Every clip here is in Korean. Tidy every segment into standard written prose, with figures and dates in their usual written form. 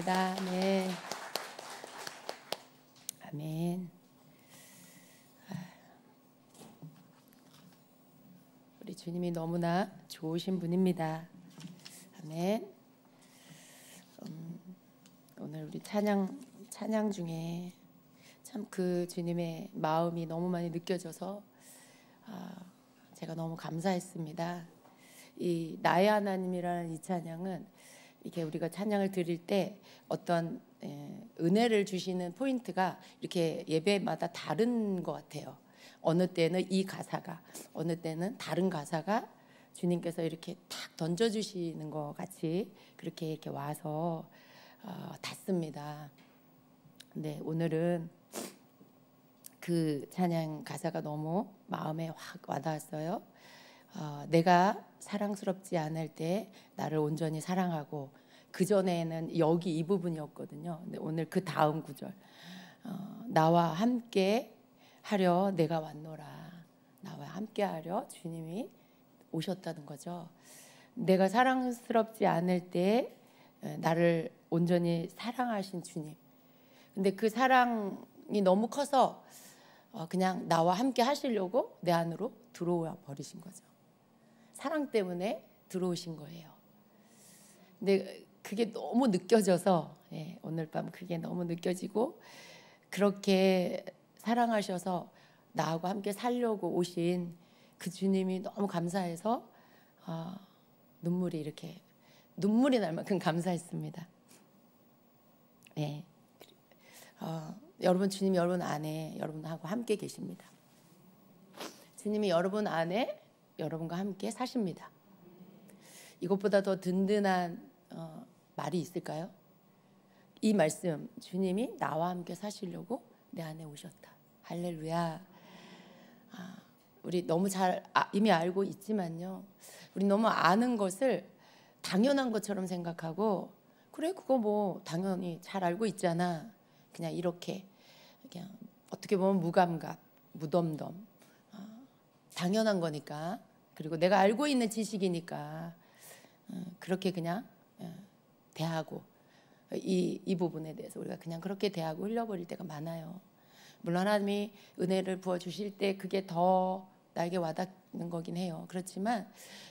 감사합니다. 네. 아멘. 우리 주님이 너무나 좋으신 분입니다. 아멘. 오늘 우리 찬양 중에 참 그 주님의 마음이 너무 많이 느껴져서 제가 너무 감사했습니다. 이 나의 하나님이라는 이 찬양은 이렇게 우리가 찬양을 드릴 때 어떤 은혜를 주시는 포인트가 이렇게 예배마다 다른 것 같아요. 어느 때는 이 가사가, 어느 때는 다른 가사가 주님께서 이렇게 탁 던져주시는 것 같이 그렇게 이렇게 와서 닿습니다. 근데 오늘은 그 찬양 가사가 너무 마음에 확 와닿았어요. 내가 사랑스럽지 않을 때 나를 온전히 사랑하고, 그 전에는 여기 이 부분이었거든요. 근데 오늘 그 다음 구절, 나와 함께 하려 내가 왔노라. 나와 함께 하려 주님이 오셨다는 거죠. 내가 사랑스럽지 않을 때 나를 온전히 사랑하신 주님. 근데 그 사랑이 너무 커서 그냥 나와 함께 하시려고 내 안으로 들어와 버리신 거죠. 사랑 때문에 들어오신 거예요. 근데 그게 너무 느껴져서 오늘 밤 그게 너무 느껴지고, 그렇게 사랑하셔서 나하고 함께 살려고 오신 그 주님이 너무 감사해서 눈물이 날 만큼 감사했습니다. 네. 여러분, 주님이 여러분 안에 여러분하고 함께 계십니다. 주님이 여러분 안에 여러분과 함께 사십니다. 이것보다 더 든든한 말이 있을까요? 이 말씀, 주님이 나와 함께 사시려고 내 안에 오셨다. 할렐루야. 우리 너무 잘 이미 알고 있지만요, 우리 너무 아는 것을 당연한 것처럼 생각하고, 그래 그거 뭐 당연히 잘 알고 있잖아, 그냥 이렇게 그냥 어떻게 보면 무감각, 무덤덤, 당연한 거니까, 그리고 내가 알고 있는 지식이니까 그렇게 그냥 대하고, 이 부분에 대해서 우리가 그냥 그렇게 대하고 흘려버릴 때가 많아요. 물론 하나님이 은혜를 부어주실 때 그게 더 나에게 와닿는 거긴 해요. 그렇지만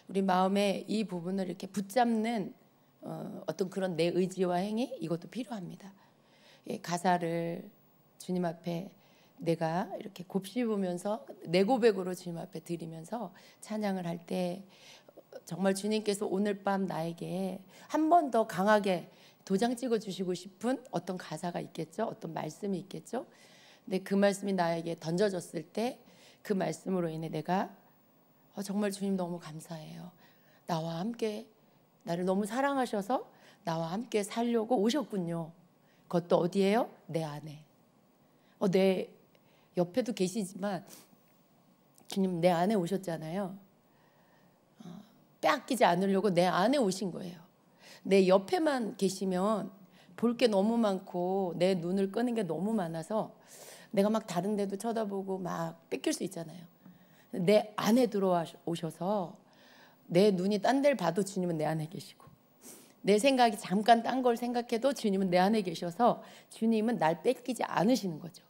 우리 마음에 이 부분을 이렇게 붙잡는 어떤 그런 내 의지와 행위, 이것도 필요합니다. 가사를 주님 앞에 내가 이렇게 곱씹으면서 내 고백으로 주님 앞에 드리면서 찬양을 할 때, 정말 주님께서 오늘 밤 나에게 한 번 더 강하게 도장 찍어 주시고 싶은 어떤 가사가 있겠죠. 어떤 말씀이 있겠죠. 근데 그 말씀이 나에게 던져졌을 때 그 말씀으로 인해 내가 정말 주님 너무 감사해요. 나와 함께, 나를 너무 사랑하셔서 나와 함께 살려고 오셨군요. 그것도 어디예요? 내 안에. 내 옆에도 계시지만 주님 내 안에 오셨잖아요. 빼앗기지 않으려고 내 안에 오신 거예요. 내 옆에만 계시면 볼 게 너무 많고 내 눈을 끄는 게 너무 많아서 내가 막 다른 데도 쳐다보고 막 뺏길 수 있잖아요. 내 안에 들어오셔서 내 눈이 딴 데를 봐도 주님은 내 안에 계시고, 내 생각이 잠깐 딴 걸 생각해도 주님은 내 안에 계셔서 주님은 날 뺏기지 않으시는 거죠.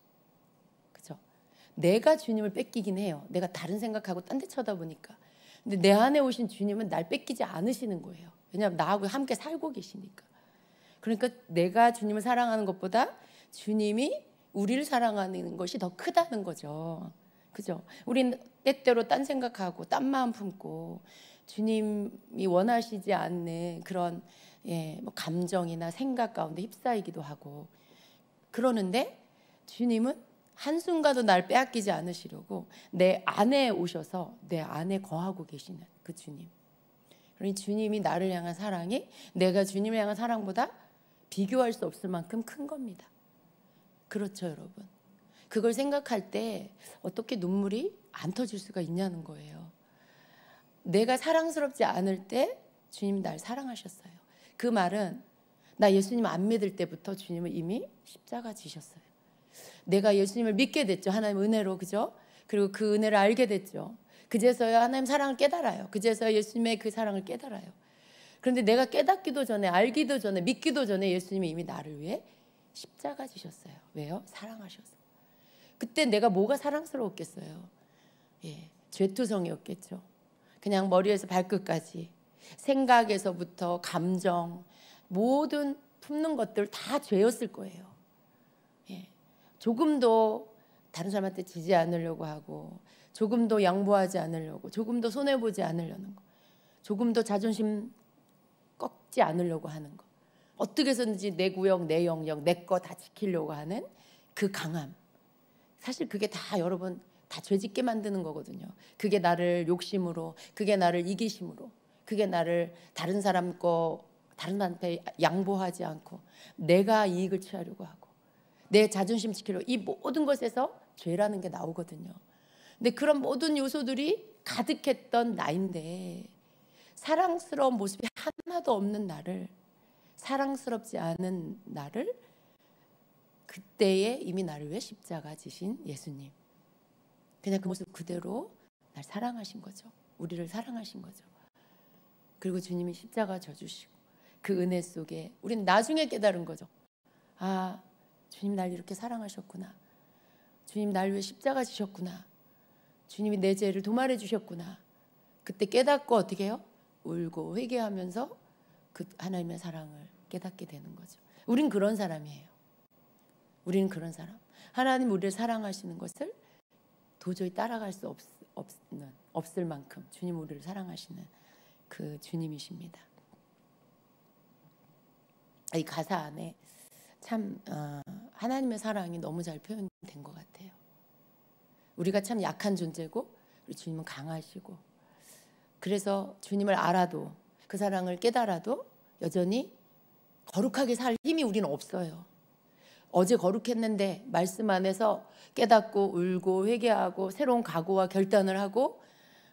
그죠? 내가 주님을 뺏기긴 해요. 내가 다른 생각하고 딴 데 쳐다보니까. 근데 내 안에 오신 주님은 날 뺏기지 않으시는 거예요. 왜냐하면 나하고 함께 살고 계시니까. 그러니까 내가 주님을 사랑하는 것보다 주님이 우리를 사랑하는 것이 더 크다는 거죠. 그죠? 우리는 때때로 딴 생각하고 딴 마음 품고 주님이 원하시지 않는 그런 뭐 감정이나 생각 가운데 휩싸이기도 하고 그러는데, 주님은 한순간도 날 빼앗기지 않으시려고 내 안에 오셔서 내 안에 거하고 계시는 그 주님. 그러니 주님이 나를 향한 사랑이 내가 주님을 향한 사랑보다 비교할 수 없을 만큼 큰 겁니다. 그렇죠, 여러분? 그걸 생각할 때 어떻게 눈물이 안 터질 수가 있냐는 거예요. 내가 사랑스럽지 않을 때 주님이 날 사랑하셨어요. 그 말은 나 예수님 안 믿을 때부터 주님은 이미 십자가 지셨어요. 내가 예수님을 믿게 됐죠. 하나님 은혜로, 그죠? 그리고 그 은혜를 알게 됐죠. 그제서야 하나님 사랑을 깨달아요. 그제서야 예수님의 그 사랑을 깨달아요. 그런데 내가 깨닫기도 전에, 알기도 전에, 믿기도 전에 예수님이 이미 나를 위해 십자가 지셨어요. 왜요? 사랑하셔서. 그때 내가 뭐가 사랑스러웠겠어요? 죄투성이었겠죠. 그냥 머리에서 발끝까지 생각에서부터 감정, 모든 품는 것들 다 죄였을 거예요. 조금도 다른 사람한테 지지 않으려고 하고, 조금도 양보하지 않으려고, 조금도 손해보지 않으려는 거, 조금도 자존심 꺾지 않으려고 하는 거, 어떻게 해서든지 내 구역, 내 영역, 내 거 다 지키려고 하는 그 강함. 사실 그게 다 여러분 다 죄짓게 만드는 거거든요. 그게 나를 욕심으로, 그게 나를 이기심으로, 그게 나를 다른 사람 거, 다른 사람한테 양보하지 않고 내가 이익을 취하려고 하고 내 자존심 지키려고, 이 모든 것에서 죄라는 게 나오거든요. 근데 그런 모든 요소들이 가득했던 나인데, 사랑스러운 모습이 하나도 없는 나를, 사랑스럽지 않은 나를 그때에 이미 나를 위해 십자가 지신 예수님, 그냥 그 모습 그대로 날 사랑하신 거죠. 우리를 사랑하신 거죠. 그리고 주님이 십자가 져주시고 그 은혜 속에 우리는 나중에 깨달은 거죠. 아, 주님 날 이렇게 사랑하셨구나. 주님 날 위해 십자가 지셨구나. 주님이 내 죄를 도말해 주셨구나. 그때 깨닫고 어떻게 해요? 울고 회개하면서 그 하나님의 사랑을 깨닫게 되는 거죠. 우린 그런 사람이에요. 우리는 그런 사람. 하나님 우리를 사랑하시는 것을 도저히 따라갈 수 없을 만큼 주님 우리를 사랑하시는 그 주님이십니다. 이 가사 안에 참 하나님의 사랑이 너무 잘 표현된 것 같아요. 우리가 참 약한 존재고 우리 주님은 강하시고, 그래서 주님을 알아도, 그 사랑을 깨달아도 여전히 거룩하게 살 힘이 우리는 없어요. 어제 거룩했는데 말씀 안에서 깨닫고 울고 회개하고 새로운 각오와 결단을 하고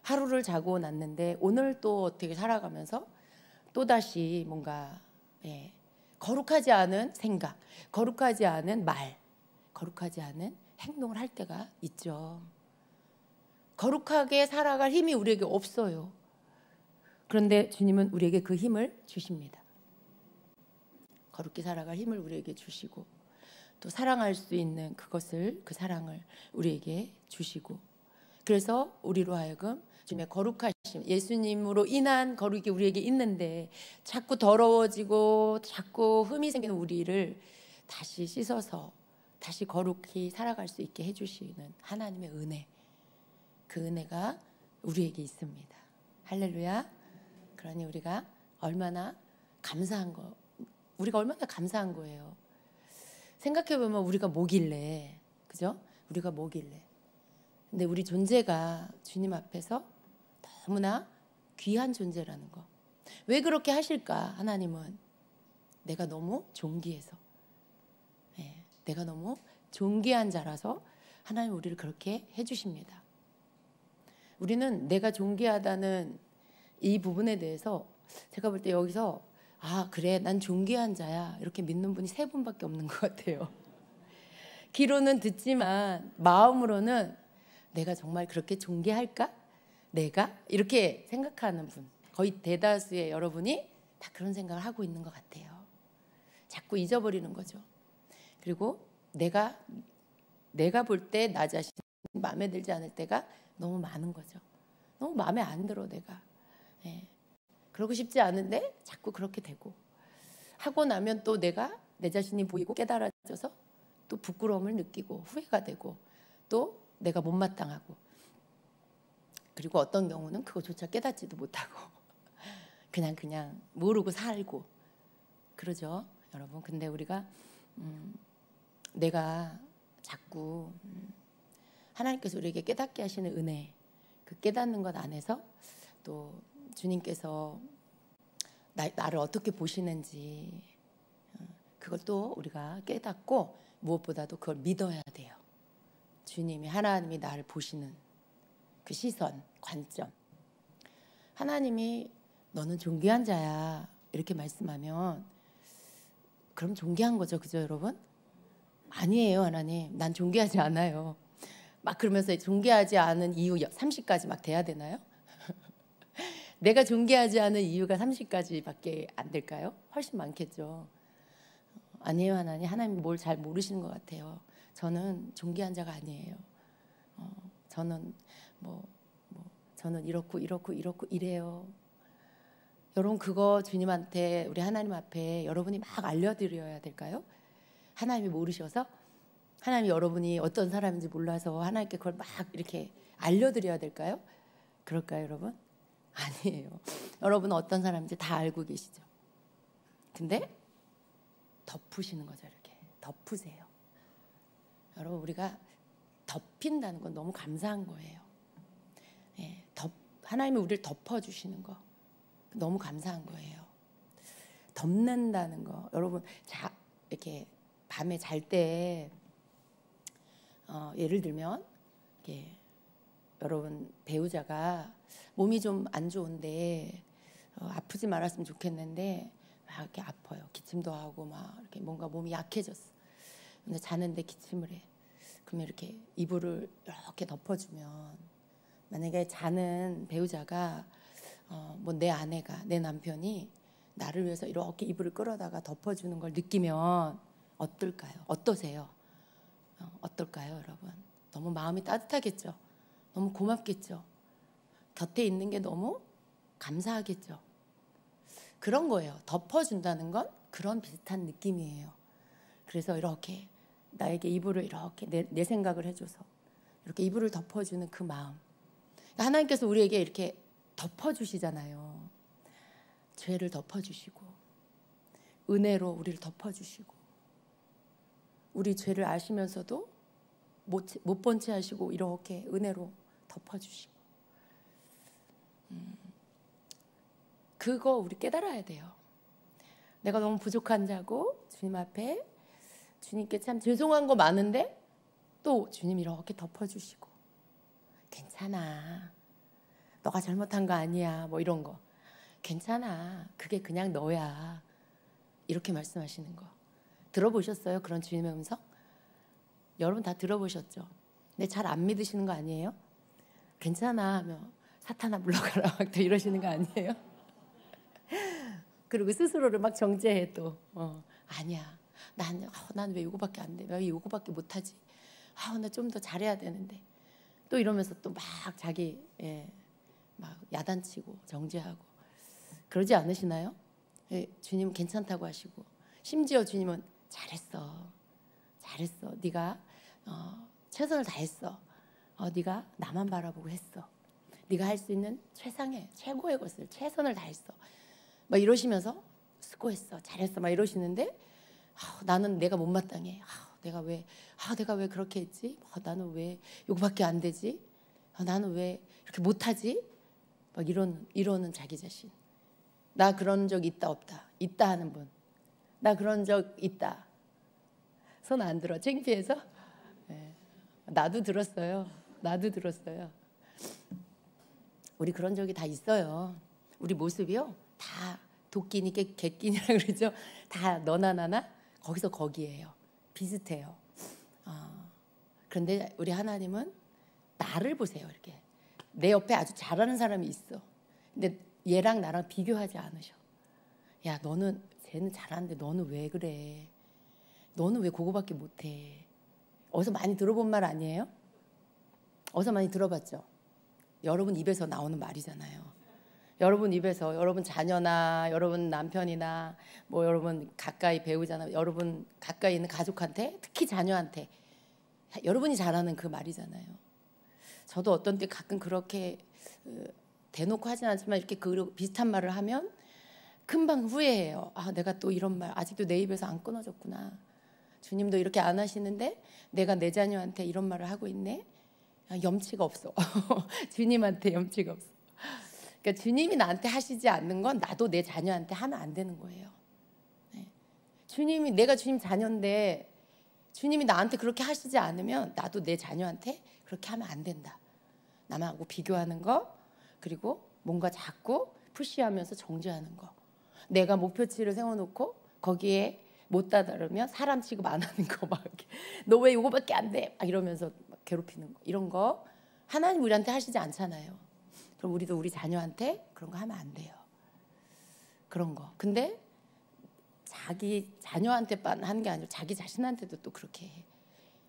하루를 자고 났는데, 오늘 또 어떻게 살아가면서 또다시 뭔가 거룩하지 않은 생각, 거룩하지 않은 말, 거룩하지 않은 행동을 할 때가 있죠. 거룩하게 살아갈 힘이 우리에게 없어요. 그런데 주님은 우리에게 그 힘을 주십니다. 거룩히 살아갈 힘을 우리에게 주시고, 또 사랑할 수 있는 그것을, 그 사랑을 우리에게 주시고, 그래서 우리로 하여금 주님의 거룩하심, 예수님으로 인한 거룩이 우리에게 있는데 자꾸 더러워지고 자꾸 흠이 생기는 우리를 다시 씻어서 다시 거룩히 살아갈 수 있게 해주시는 하나님의 은혜, 그 은혜가 우리에게 있습니다. 할렐루야. 그러니 우리가 얼마나 감사한 거예요. 생각해보면 우리가 뭐길래, 그죠? 우리가 뭐길래. 근데 우리 존재가 주님 앞에서 너무나 귀한 존재라는 거. 왜 그렇게 하실까? 하나님은 내가 너무 존귀해서, 내가 너무 존귀한 자라서 하나님 우리를 그렇게 해주십니다. 우리는 내가 존귀하다는 이 부분에 대해서 제가 볼 때 여기서 그래, 난 존귀한 자야, 이렇게 믿는 분이 3분밖에 없는 것 같아요. 귀로는 듣지만 마음으로는 내가 정말 그렇게 존귀할까? 내가? 이렇게 생각하는 분, 거의 대다수의 여러분이 다 그런 생각을 하고 있는 것 같아요. 자꾸 잊어버리는 거죠. 그리고 내가 볼 때 나 자신이 마음에 들지 않을 때가 너무 많은 거죠. 너무 마음에 안 들어 내가. 그러고 싶지 않은데 자꾸 그렇게 되고, 하고 나면 또 내가 내 자신이 보이고 깨달아져서 또 부끄러움을 느끼고 후회가 되고 또 내가 못마땅하고, 그리고 어떤 경우는 그거조차 깨닫지도 못하고 그냥 모르고 살고 그러죠, 여러분. 근데 우리가 내가 자꾸 하나님께서 우리에게 깨닫게 하시는 은혜, 그 깨닫는 것 안에서 또 주님께서 나를 어떻게 보시는지 그걸 또 우리가 깨닫고, 무엇보다도 그걸 믿어야 돼요. 주님이, 하나님이 나를 보시는 그 시선, 관점, 하나님이 너는 존귀한 자야 이렇게 말씀하면 그럼 존귀한 거죠, 그죠 여러분? 아니에요. 하나님, 난 존귀하지 않아요. 막 그러면서 존귀하지 않은 이유 30가지 막 돼야 되나요? 내가 존귀하지 않은 이유가 30가지밖에 안 될까요? 훨씬 많겠죠. 아니에요, 하나님. 하나님 뭘 잘 모르시는 것 같아요. 저는 존귀한 자가 아니에요. 저는 저는 이렇고 이래요. 여러분, 그거 주님한테, 우리 하나님 앞에 여러분이 막 알려드려야 될까요? 하나님이 모르셔서, 하나님이 여러분이 어떤 사람인지 몰라서 하나님께 그걸 막 이렇게 알려드려야 될까요? 그럴까요, 여러분? 아니에요. 여러분은 어떤 사람인지 다 알고 계시죠. 근데 덮으시는 거죠. 이렇게 덮으세요. 여러분, 우리가 덮인다는 건 너무 감사한 거예요. 예, 하나님이 우리를 덮어주시는 거 너무 감사한 거예요. 덮는다는 거, 여러분, 이렇게 밤에 잘 때 예를 들면 이렇게 여러분 배우자가 몸이 좀 안 좋은데 아프지 말았으면 좋겠는데 막 이렇게 아파요. 기침도 하고 막 이렇게 뭔가 몸이 약해졌어. 근데 자는데 기침을 해. 그러면 이렇게 이불을 이렇게 덮어주면, 만약에 자는 배우자가 뭐 내 아내가, 내 남편이 나를 위해서 이렇게 이불을 끌어다가 덮어주는 걸 느끼면 어떨까요? 어떠세요? 어떨까요, 여러분? 너무 마음이 따뜻하겠죠? 너무 고맙겠죠? 곁에 있는 게 너무 감사하겠죠? 그런 거예요. 덮어준다는 건 그런 비슷한 느낌이에요. 그래서 이렇게 나에게 이불을 이렇게 내 생각을 해줘서 이렇게 이불을 덮어주는 그 마음. 하나님께서 우리에게 이렇게 덮어주시잖아요. 죄를 덮어주시고 은혜로 우리를 덮어주시고, 우리 죄를 아시면서도 못 본 채 하시고 이렇게 은혜로 덮어주시고, 그거 우리 깨달아야 돼요. 내가 너무 부족한 자고 주님 앞에 주님께 참 죄송한 거 많은데 또 주님 이렇게 덮어주시고, 괜찮아, 너가 잘못한 거 아니야, 뭐 이런 거, 괜찮아, 그게 그냥 너야, 이렇게 말씀하시는 거 들어보셨어요? 그런 주님의 음성? 여러분 다 들어보셨죠? 근데 잘 안 믿으시는 거 아니에요? 괜찮아 하면 사탄아 물러가라 막 이러시는 거 아니에요? 그리고 스스로를 막 정죄해 또. 아니야, 난 왜 이거밖에 안 돼? 왜 이거밖에 못하지? 나 좀 더 잘해야 되는데. 또 이러면서 또 막 자기 막 야단치고 정죄하고. 그러지 않으시나요? 주님은 괜찮다고 하시고, 심지어 주님은 잘했어. 네가 최선을 다했어. 네가 나만 바라보고 했어. 네가 할 수 있는 최고의 것을 최선을 다했어. 막 이러시면서 수고했어, 잘했어, 막 이러시는데, 나는 내가 못마땅해. 내가 왜 그렇게 했지? 나는 왜 이거밖에 안 되지? 나는 왜 이렇게 못하지? 막 이러는 자기 자신. 나 그런 적 있다 없다? 있다 하는 분. 나 그런 적 있다. 손 안 들어. 창피해서? 네. 나도 들었어요. 우리 그런 적이 다 있어요. 우리 모습이요, 다 도끼니 객끼니라 그러죠. 다 너나 나나 거기서 거기예요. 비슷해요. 그런데 우리 하나님은 나를 보세요. 이렇게 내 옆에 아주 잘하는 사람이 있어. 근데 얘랑 나랑 비교하지 않으셔. 야, 쟤는 잘하는데 너는 왜 그래? 너는 왜 그거밖에 못해? 어디서 많이 들어본 말 아니에요? 어디서 많이 들어봤죠? 여러분 입에서 나오는 말이잖아요. 여러분 입에서, 여러분 자녀나 여러분 남편이나 뭐 여러분 가까이 배우자나 여러분 가까이 있는 가족한테, 특히 자녀한테 여러분이 잘하는 그 말이잖아요. 저도 어떤 때 가끔 그렇게 대놓고 하진 않지만 이렇게 그 비슷한 말을 하면 금방 후회해요. 내가 또 이런 말 아직도 내 입에서 안 끊어졌구나. 주님도 이렇게 안 하시는데 내가 내 자녀한테 이런 말을 하고 있네. 염치가 없어. 주님한테 염치가 없어. 그러니까 주님이 나한테 하시지 않는 건 나도 내 자녀한테 하면 안 되는 거예요. 네. 내가 주님 자녀인데 주님이 나한테 그렇게 하시지 않으면 나도 내 자녀한테 그렇게 하면 안 된다. 남하고 비교하는 거, 그리고 뭔가 자꾸 푸시하면서 정죄하는 거. 내가 목표치를 세워놓고 거기에 못 다다르면 사람 취급 안 하는 거, 막 너 왜 이거밖에 안 돼? 막 이러면서 막 괴롭히는 거. 이런 거 하나님 우리한테 하시지 않잖아요. 그럼 우리도 우리 자녀한테 그런 거 하면 안 돼요. 그런 거. 근데 자기 자녀한테만 하는 게 아니라 자기 자신한테도 또 그렇게 해.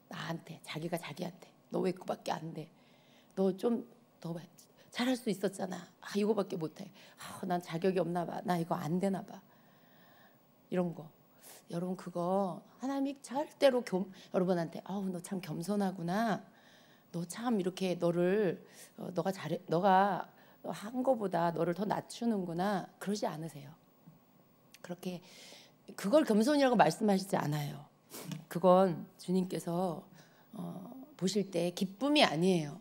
나한테, 자기가 자기한테. 너 왜 그거밖에 안 돼? 너 좀 더 잘할 수 있었잖아. 아, 이거밖에 못해. 아, 난 자격이 없나 봐. 나 이거 안 되나 봐. 이런 거. 여러분 그거 하나님이 절대로 여러분한테 아우 너 참 겸손하구나. 너 참 이렇게 너가 잘해. 너가 한 거보다 너를 더 낮추는구나. 그러지 않으세요. 그렇게 그걸 겸손이라고 말씀하시지 않아요. 그건 주님께서 보실 때 기쁨이 아니에요.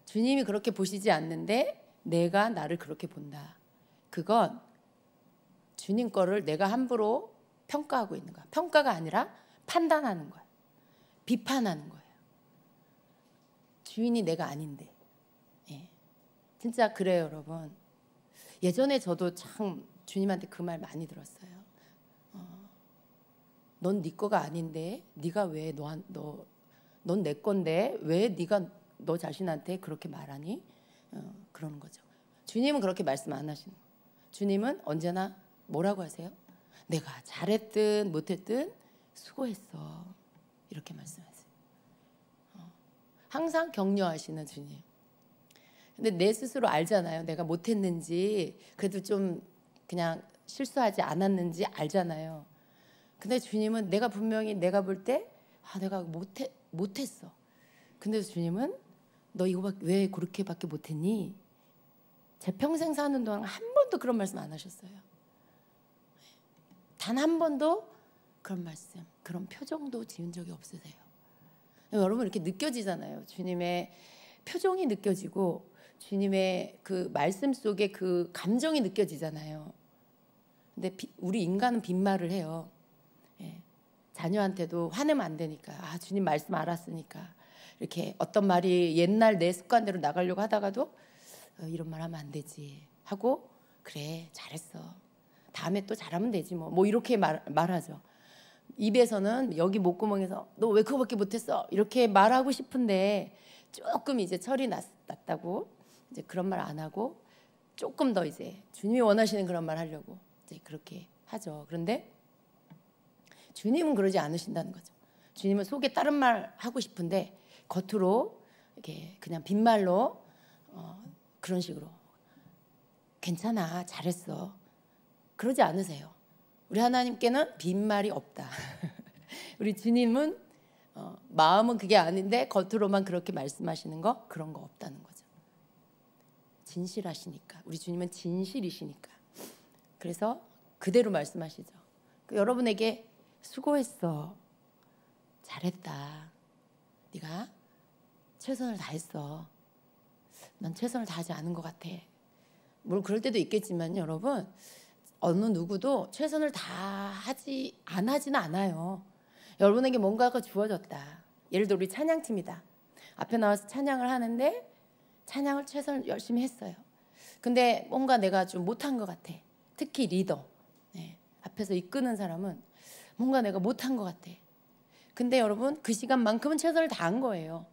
주님이 그렇게 보시지 않는데 내가 나를 그렇게 본다. 그건 주님 거를 내가 함부로 평가하고 있는 거야. 평가가 아니라 판단하는 거야. 비판하는 거예요. 주인이 내가 아닌데. 예. 진짜 그래요, 여러분. 예전에 저도 참 주님한테 그 말 많이 들었어요. 넌 네 거가 아닌데 네가 왜 넌 내 건데 왜 네가 너 자신한테 그렇게 말하니? 그러는 거죠. 주님은 그렇게 말씀 안 하시는 거예요. 주님은 언제나 뭐라고 하세요? 내가 잘했든 못했든 수고했어. 이렇게 말씀하세요. 항상 격려하시는 주님. 근데 내 스스로 알잖아요. 내가 못했는지 그래도 좀 그냥 실수하지 않았는지 알잖아요. 근데 주님은 내가 분명히 내가 볼 때 내가 못했어. 근데 주님은 너 이거 왜 그렇게밖에 못했니? 제 평생 사는 동안 한 번도 그런 말씀 안 하셨어요. 단 한 번도 그런 말씀, 그런 표정도 지은 적이 없으세요. 여러분 이렇게 느껴지잖아요. 주님의 표정이 느껴지고 주님의 그 말씀 속에 그 감정이 느껴지잖아요. 근데 우리 인간은 빈말을 해요. 예. 자녀한테도 화내면 안 되니까 주님 말씀 알았으니까 이렇게 어떤 말이 옛날 내 습관대로 나가려고 하다가도 이런 말 하면 안 되지 하고 그래 잘했어 다음에 또 잘하면 되지 뭐 이렇게 말하죠. 입에서는 여기 목구멍에서 너 왜 그거밖에 못했어 이렇게 말하고 싶은데 조금 이제 철이 났다고 이제 그런 말 안 하고 조금 더 이제 주님이 원하시는 그런 말 하려고 이제 그렇게 하죠. 그런데 주님은 그러지 않으신다는 거죠. 주님은 속에 다른 말 하고 싶은데 겉으로 이렇게 그냥 빈말로 그런 식으로 괜찮아 잘했어 그러지 않으세요. 우리 하나님께는 빈말이 없다. 우리 주님은 마음은 그게 아닌데 겉으로만 그렇게 말씀하시는 거 그런 거 없다는 거죠. 진실하시니까 우리 주님은 진실이시니까 그래서 그대로 말씀하시죠. 여러분에게 수고했어 잘했다 네가 최선을 다했어 난 최선을 다하지 않은 것 같아. 물론 그럴 때도 있겠지만 여러분 어느 누구도 최선을 안 하지는 않아요. 여러분에게 뭔가가 주어졌다. 예를 들어 우리 찬양팀이다. 앞에 나와서 찬양을 하는데 찬양을 최선을 열심히 했어요. 근데 뭔가 내가 좀 못한 것 같아. 특히 리더 앞에서 이끄는 사람은 뭔가 내가 못한 것 같아. 근데 여러분 그 시간만큼은 최선을 다한 거예요.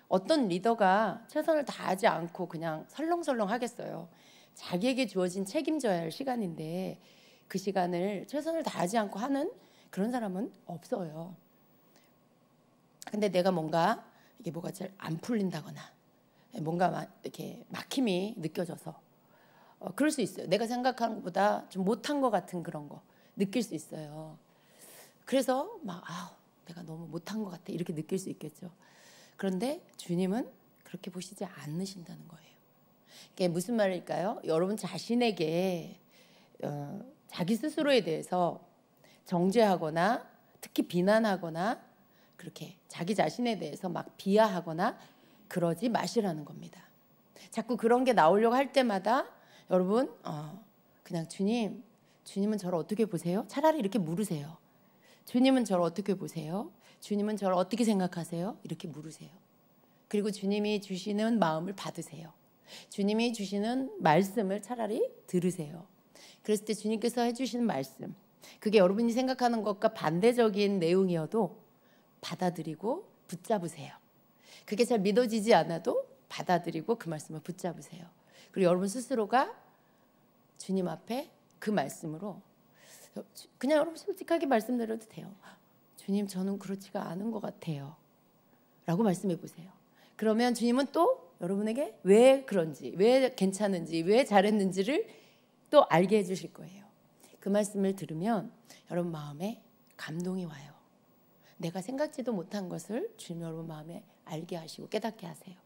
어떤 리더가 최선을 다하지 않고 그냥 설렁설렁 하겠어요. 자기에게 주어진 책임져야 할 시간인데 그 시간을 최선을 다하지 않고 하는 그런 사람은 없어요. 근데 내가 뭔가 이게 뭐가 잘 안 풀린다거나 뭔가 이렇게 막힘이 느껴져서 그럴 수 있어요. 내가 생각하는 것보다 좀 못한 것 같은 그런 거 느낄 수 있어요. 그래서 내가 너무 못한 것 같아 이렇게 느낄 수 있겠죠. 그런데 주님은 그렇게 보시지 않으신다는 거예요. 이게 무슨 말일까요? 여러분 자신에게 자기 스스로에 대해서 정죄하거나 특히 비난하거나 그렇게 자기 자신에 대해서 막 비하하거나 그러지 마시라는 겁니다. 자꾸 그런 게 나오려고 할 때마다 여러분 그냥 주님은 저를 어떻게 보세요? 차라리 이렇게 물으세요. 주님은 저를 어떻게 보세요? 주님은 저를 어떻게 생각하세요? 이렇게 물으세요. 그리고 주님이 주시는 마음을 받으세요. 주님이 주시는 말씀을 차라리 들으세요. 그랬을 때 주님께서 해주시는 말씀 그게 여러분이 생각하는 것과 반대적인 내용이어도 받아들이고 붙잡으세요. 그게 잘 믿어지지 않아도 받아들이고 그 말씀을 붙잡으세요. 그리고 여러분 스스로가 주님 앞에 그 말씀으로 그냥 여러분 솔직하게 말씀드려도 돼요. 주님, 저는 그렇지가 않은 것 같아요 라고 말씀해 보세요. 그러면 주님은 또 여러분에게 왜 그런지, 왜 괜찮은지, 왜 잘했는지를 또 알게 해주실 거예요. 그 말씀을 들으면 여러분 마음에 감동이 와요. 내가 생각지도 못한 것을 주님 여러분 마음에 알게 하시고 깨닫게 하세요.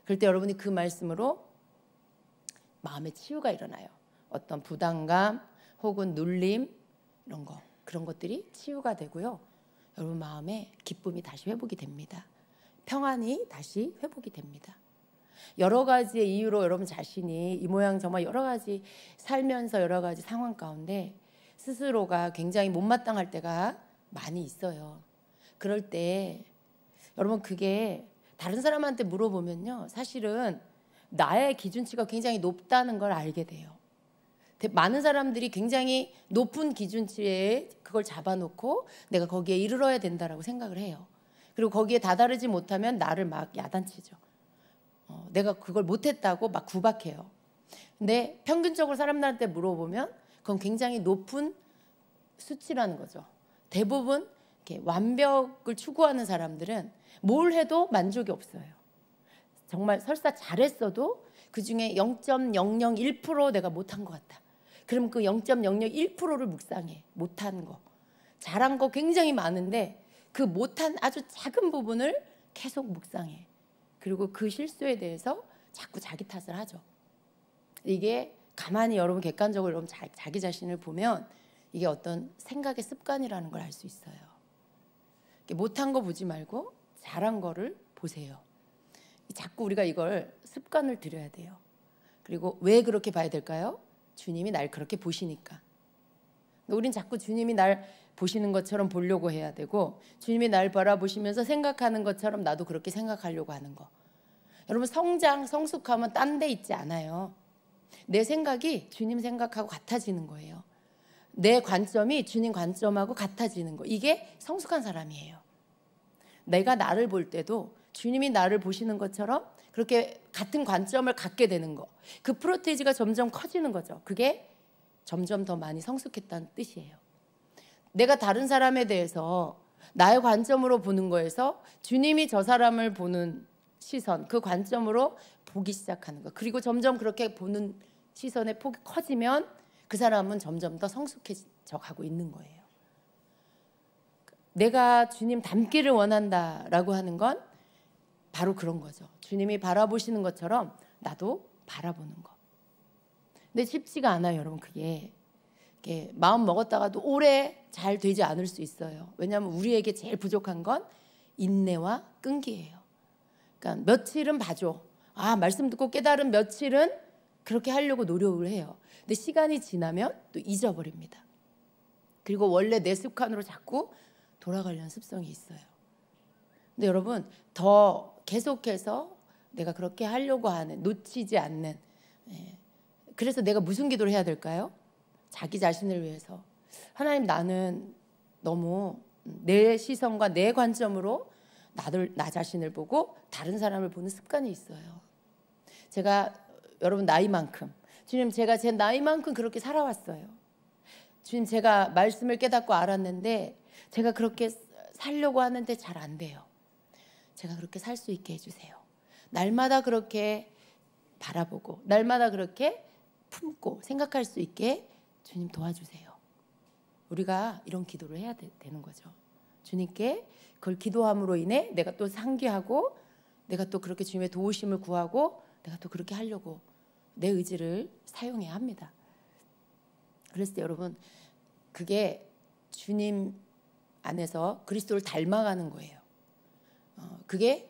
그럴 때 여러분이 그 말씀으로 마음의 치유가 일어나요. 어떤 부담감 혹은 눌림 그런 것들이 치유가 되고요. 여러분 마음에 기쁨이 다시 회복이 됩니다. 평안이 다시 회복이 됩니다. 여러 가지의 이유로 여러분 자신이 이 모양 저모양 여러 가지 살면서 여러 가지 상황 가운데 스스로가 굉장히 못마땅할 때가 많이 있어요. 그럴 때 여러분 그게 다른 사람한테 물어보면요, 사실은 나의 기준치가 굉장히 높다는 걸 알게 돼요. 많은 사람들이 굉장히 높은 기준치에 그걸 잡아놓고 내가 거기에 이르러야 된다라고 생각을 해요. 그리고 거기에 다다르지 못하면 나를 막 야단치죠. 내가 그걸 못했다고 막 구박해요. 근데 평균적으로 사람들한테 물어보면 그건 굉장히 높은 수치라는 거죠. 대부분 이렇게 완벽을 추구하는 사람들은 뭘 해도 만족이 없어요. 정말 설사 잘했어도 그중에 0.001% 내가 못한 것 같다. 그럼 그 0.001%를 묵상해. 못한 거. 잘한 거 굉장히 많은데 그 못한 아주 작은 부분을 계속 묵상해. 그리고 그 실수에 대해서 자꾸 자기 탓을 하죠. 이게 가만히 여러분 객관적으로 여러분 자기 자신을 보면 이게 어떤 생각의 습관이라는 걸 알 수 있어요. 못한 거 보지 말고 잘한 거를 보세요. 자꾸 우리가 이걸 습관을 들여야 돼요. 그리고 왜 그렇게 봐야 될까요? 주님이 날 그렇게 보시니까. 우린 자꾸 주님이 날 보시는 것처럼 보려고 해야 되고 주님이 날 바라보시면서 생각하는 것처럼 나도 그렇게 생각하려고 하는 거. 여러분 성숙하면 딴 데 있지 않아요. 내 생각이 주님 생각하고 같아지는 거예요. 내 관점이 주님 관점하고 같아지는 거. 이게 성숙한 사람이에요. 내가 나를 볼 때도 주님이 나를 보시는 것처럼 그렇게 같은 관점을 갖게 되는 거. 그 프로테이지가 점점 커지는 거죠. 그게 점점 더 많이 성숙했다는 뜻이에요. 내가 다른 사람에 대해서 나의 관점으로 보는 거에서 주님이 저 사람을 보는 시선, 그 관점으로 보기 시작하는 거. 그리고 점점 그렇게 보는 시선의 폭이 커지면 그 사람은 점점 더 성숙해져 가고 있는 거예요. 내가 주님 닮기를 원한다라고 하는 건 바로 그런 거죠. 주님이 바라보시는 것처럼 나도 바라보는 거. 근데 쉽지가 않아요, 여러분. 그게 마음 먹었다가도 오래 잘 되지 않을 수 있어요. 왜냐하면 우리에게 제일 부족한 건 인내와 끈기예요. 그러니까 며칠은 봐줘. 말씀 듣고 깨달은 며칠은 그렇게 하려고 노력을 해요. 근데 시간이 지나면 또 잊어버립니다. 그리고 원래 내 습관으로 자꾸 돌아가려는 습성이 있어요. 근데 여러분 더 계속해서 내가 그렇게 하려고 하는, 놓치지 않는, 그래서 내가 무슨 기도를 해야 될까요? 자기 자신을 위해서. 하나님, 나는 너무 내 시선과 내 관점으로 나 자신을 보고 다른 사람을 보는 습관이 있어요. 제가 여러분 나이만큼, 주님 제가 제 나이만큼 그렇게 살아왔어요. 주님 제가 말씀을 깨닫고 알았는데 제가 그렇게 살려고 하는데 잘 안 돼요. 제가 그렇게 살 수 있게 해주세요. 날마다 그렇게 바라보고 날마다 그렇게 품고 생각할 수 있게 주님 도와주세요. 우리가 이런 기도를 해야 되는 거죠. 주님께 그걸 기도함으로 인해 내가 또 상기하고 내가 또 그렇게 주님의 도우심을 구하고 내가 또 그렇게 하려고 내 의지를 사용해야 합니다. 그랬을 때 여러분 그게 주님 안에서 그리스도를 닮아가는 거예요. 그게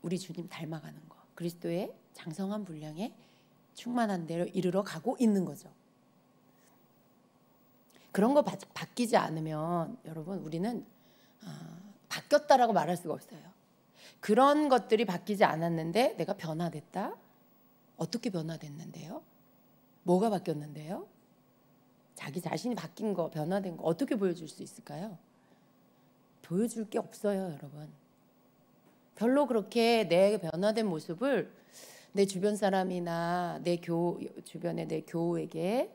우리 주님 닮아가는 거. 그리스도의 장성한 분량에 충만한 대로 이르러 가고 있는 거죠. 그런 거 바뀌지 않으면 여러분 우리는 바뀌었다라고 말할 수가 없어요. 그런 것들이 바뀌지 않았는데 내가 변화됐다? 어떻게 변화됐는데요? 뭐가 바뀌었는데요? 자기 자신이 바뀐 거, 변화된 거 어떻게 보여줄 수 있을까요? 보여줄 게 없어요, 여러분. 별로 그렇게 내 변화된 모습을 내 주변 사람이나 주변의 내 교우에게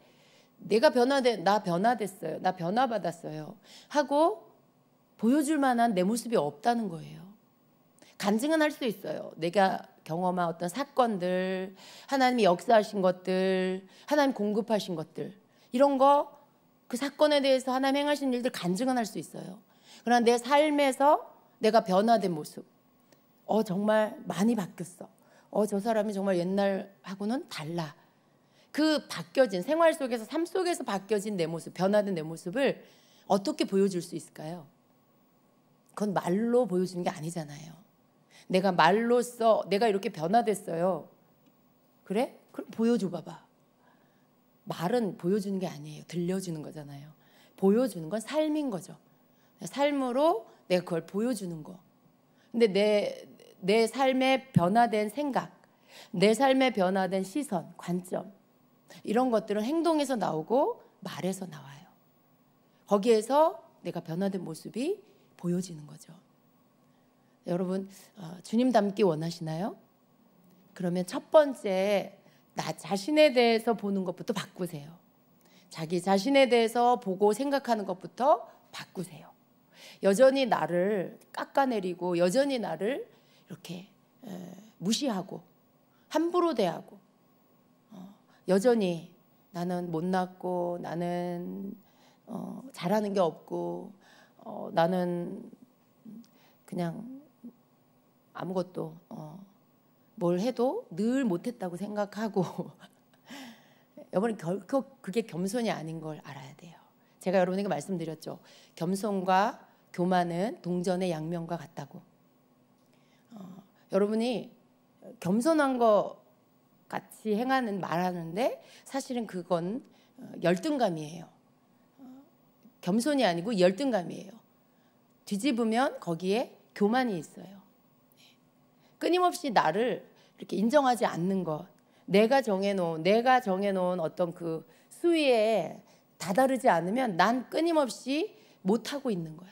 나 변화됐어요. 나 변화받았어요. 하고 보여줄 만한 내 모습이 없다는 거예요. 간증은 할 수 있어요. 내가 경험한 어떤 사건들, 하나님이 역사하신 것들, 하나님 공급하신 것들, 이런 거, 그 사건에 대해서 하나님 행하신 일들 간증은 할 수 있어요. 그러나 내 삶에서 내가 변화된 모습, 정말 많이 바뀌었어. 저 사람이 정말 옛날하고는 달라. 그 바뀌어진 생활 속에서, 삶 속에서 바뀌어진 내 모습, 변화된 내 모습을 어떻게 보여줄 수 있을까요? 그건 말로 보여주는 게 아니잖아요. 내가 말로써 내가 이렇게 변화됐어요. 그래? 그럼 보여줘 봐봐. 말은 보여주는 게 아니에요. 들려주는 거잖아요. 보여주는 건 삶인 거죠. 삶으로 내가 그걸 보여주는 거. 근데 내 삶에 변화된 생각, 내 삶에 변화된 시선, 관점, 이런 것들은 행동에서 나오고 말에서 나와요. 거기에서 내가 변화된 모습이 보여지는 거죠. 여러분, 주님 닮기 원하시나요? 그러면 첫 번째, 나 자신에 대해서 보는 것부터 바꾸세요. 자기 자신에 대해서 보고 생각하는 것부터 바꾸세요. 여전히 나를 깎아내리고 여전히 나를 이렇게 무시하고 함부로 대하고 여전히 나는 못났고 나는 잘하는 게 없고 나는 그냥 아무것도 뭘 해도 늘 못했다고 생각하고 여러분 결코 그게 겸손이 아닌 걸 알아야 돼요. 제가 여러분에게 말씀드렸죠. 겸손과 교만은 동전의 양면과 같다고. 여러분이 겸손한 거 같이 말하는데 사실은 그건 열등감이에요. 겸손이 아니고 열등감이에요. 뒤집으면 거기에 교만이 있어요. 끊임없이 나를 이렇게 인정하지 않는 것, 내가 정해놓은 어떤 그 수위에 다다르지 않으면 난 끊임없이 못하고 있는 거야.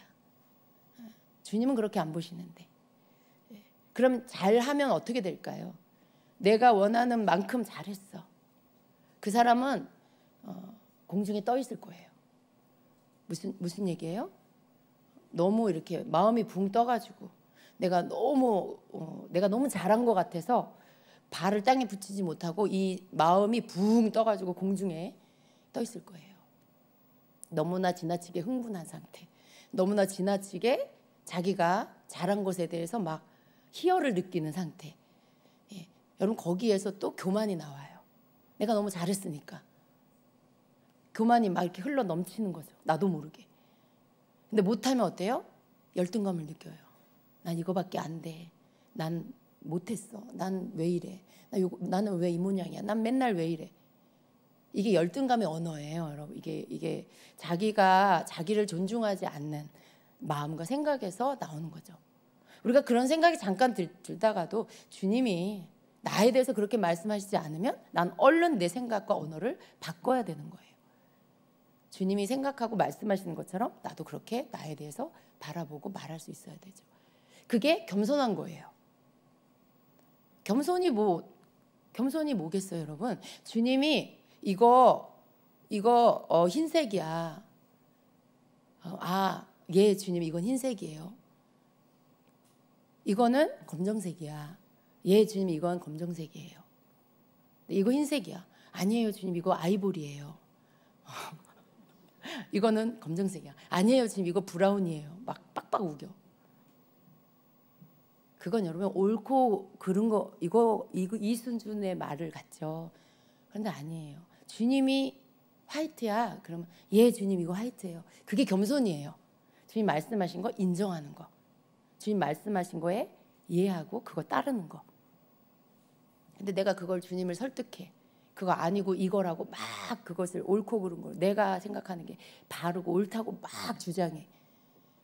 주님은 그렇게 안 보시는데. 그럼 잘하면 어떻게 될까요? 내가 원하는 만큼 잘했어. 그 사람은 공중에 떠 있을 거예요. 무슨 얘기예요? 너무 이렇게 마음이 붕 떠가지고 내가 너무 잘한 것 같아서 발을 땅에 붙이지 못하고 이 마음이 붕 떠가지고 공중에 떠 있을 거예요. 너무나 지나치게 흥분한 상태, 너무나 지나치게 자기가 잘한 것에 대해서 막 희열을 느끼는 상태. 여러분 거기에서 또 교만이 나와요. 내가 너무 잘했으니까 교만이 막 이렇게 흘러 넘치는 거죠. 나도 모르게. 근데 못하면 어때요? 열등감을 느껴요. 난 이거밖에 안 돼. 난 못했어. 난 왜 이래? 나는 왜 이 모양이야? 난 맨날 왜 이래? 이게 열등감의 언어예요, 여러분. 이게 자기가 자기를 존중하지 않는 마음과 생각에서 나오는 거죠. 우리가 그런 생각이 잠깐 들다가도 주님이 나에 대해서 그렇게 말씀하시지 않으면 난 얼른 내 생각과 언어를 바꿔야 되는 거예요. 주님이 생각하고 말씀하시는 것처럼 나도 그렇게 나에 대해서 바라보고 말할 수 있어야 되죠. 그게 겸손한 거예요. 겸손이 뭐겠어요, 여러분? 주님이 이거 흰색이야. 예, 주님 이건 흰색이에요. 이거는 검정색이야. 예, 주님 이건 검정색이에요. 이거 흰색이야. 아니에요, 주님 이거 아이보리예요. 이거는 검정색이야. 아니에요, 주님 이거 브라운이에요. 막 빡빡 우겨. 그건 여러분 옳고 그른 거 이 순준의 말을 갖죠. 그런데 아니에요. 주님이 화이트야. 그러면 예, 주님 이거 화이트예요. 그게 겸손이에요. 주님 말씀하신 거 인정하는 거. 주님 말씀하신 거에 이해하고 그거 따르는 거. 근데 내가 그걸 주님을 설득해. 그거 아니고 이거라고 막 그것을 옳고 그른 걸 내가 생각하는 게 바르고 옳다고 막 주장해.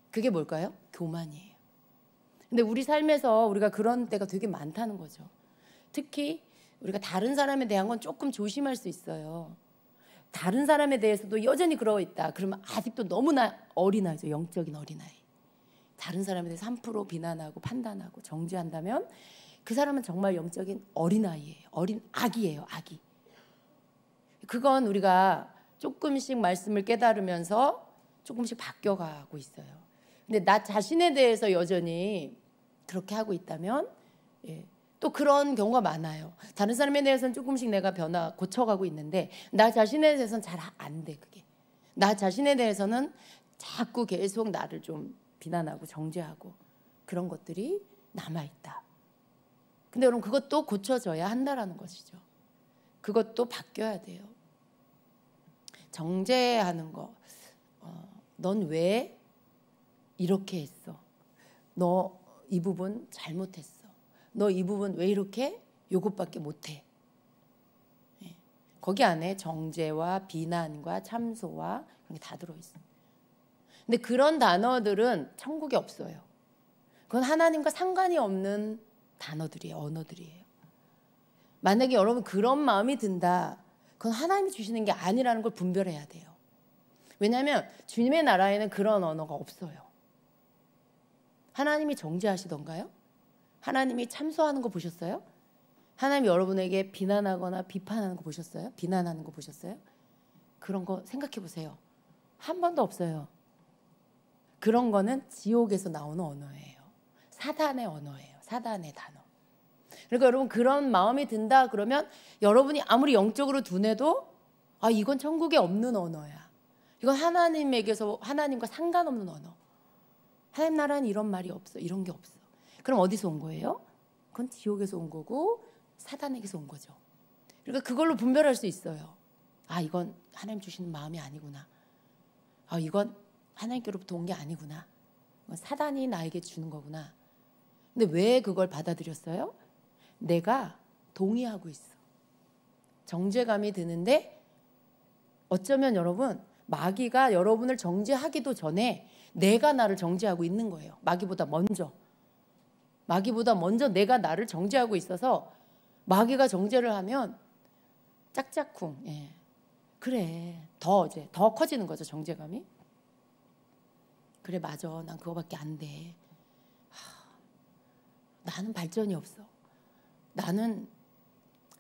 그게 뭘까요? 교만이에요. 근데 우리 삶에서 우리가 그런 때가 되게 많다는 거죠. 특히 우리가 다른 사람에 대한 건 조금 조심할 수 있어요. 다른 사람에 대해서도 여전히 그러고 있다. 그러면 아직도 너무나 어린아이죠. 영적인 어린아이. 다른 사람에 대해서 함부로 비난하고 판단하고 정죄한다면 그 사람은 정말 영적인 어린아이예요. 어린 아기예요. 아기. 그건 우리가 조금씩 말씀을 깨달으면서 조금씩 바뀌어가고 있어요. 근데 나 자신에 대해서 여전히 그렇게 하고 있다면 또 그런 경우가 많아요. 다른 사람에 대해서는 조금씩 내가 고쳐가고 있는데 나 자신에 대해서는 잘 안 돼. 그게 나 자신에 대해서는 자꾸 계속 나를 좀 비난하고 정죄하고 그런 것들이 남아있다. 근데 여러분 그것도 고쳐져야 한다라는 것이죠. 그것도 바뀌어야 돼요. 정죄하는 거, 넌 왜 이렇게 했어? 너 이 부분 잘못했어. 너 이 부분 왜 이렇게 요것밖에 못해? 거기 안에 정죄와 비난과 참소와 그런 게 다 들어있어요. 근데 그런 단어들은 천국에 없어요. 그건 하나님과 상관이 없는 단어들이에요. 언어들이에요. 만약에 여러분 그런 마음이 든다, 그건 하나님이 주시는 게 아니라는 걸 분별해야 돼요. 왜냐하면 주님의 나라에는 그런 언어가 없어요. 하나님이 정죄하시던가요? 하나님이 참소하는 거 보셨어요? 하나님이 여러분에게 비난하거나 비판하는 거 보셨어요? 비난하는 거 보셨어요? 그런 거 생각해 보세요. 한 번도 없어요. 그런 거는 지옥에서 나오는 언어예요. 사단의 언어예요. 사단의 단어. 그러니까 여러분 그런 마음이 든다 그러면 여러분이 아무리 영적으로 둔해도 이건 천국에 없는 언어야. 이건 하나님에게서 하나님과 상관없는 언어. 하나님 나라는 이런 말이 없어. 이런 게 없어. 그럼 어디서 온 거예요? 그건 지옥에서 온 거고 사단에게서 온 거죠. 그러니까 그걸로 분별할 수 있어요. 이건 하나님 주시는 마음이 아니구나. 이건 하나님께로부터 온 게 아니구나. 이건 사단이 나에게 주는 거구나. 근데 왜 그걸 받아들였어요? 내가 동의하고 있어. 정죄감이 드는데 어쩌면 여러분 마귀가 여러분을 정죄하기도 전에 내가 나를 정죄하고 있는 거예요. 마귀보다 먼저 내가 나를 정죄하고 있어서 마귀가 정죄를 하면 짝짝쿵. 그래 더 커지는 거죠. 정죄감이. 그래 맞아 난 그거밖에 안 돼. 나는 발전이 없어. 나는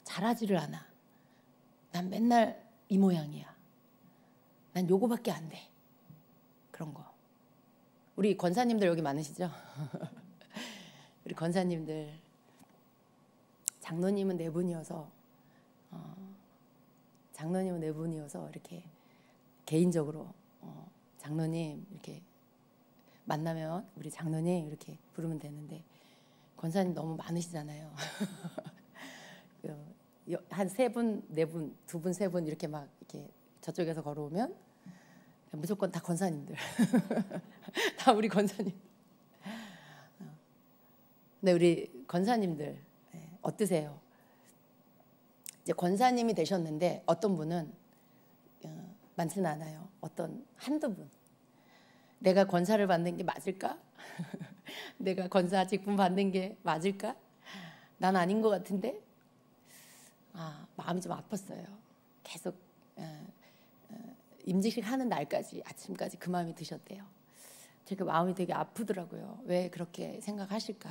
잘하지를 않아. 난 맨날 이 모양이야. 난 요거밖에 안 돼. 그런 거. 우리 권사님들 여기 많으시죠? 우리 권사님들 장로님은 네 분이어서 이렇게 개인적으로 장로님 이렇게 만나면 우리 장로님 이렇게 부르면 되는데 권사님 너무 많으시잖아요. 한 세 분, 네 분, 두 분, 세 분 이렇게 막 이렇게 저쪽에서 걸어오면 무조건 다 권사님들. 다 우리 권사님. 근데 우리 권사님들 어떠세요? 이제 권사님이 되셨는데 어떤 분은 많지는 않아요. 어떤 한두 분. 내가 권사를 받는 게 맞을까? 내가 권사 직분 받는 게 맞을까? 난 아닌 것 같은데? 마음이 좀 아팠어요. 계속 임직식 하는 날까지 아침까지 그 마음이 드셨대요. 제가 마음이 되게 아프더라고요. 왜 그렇게 생각하실까?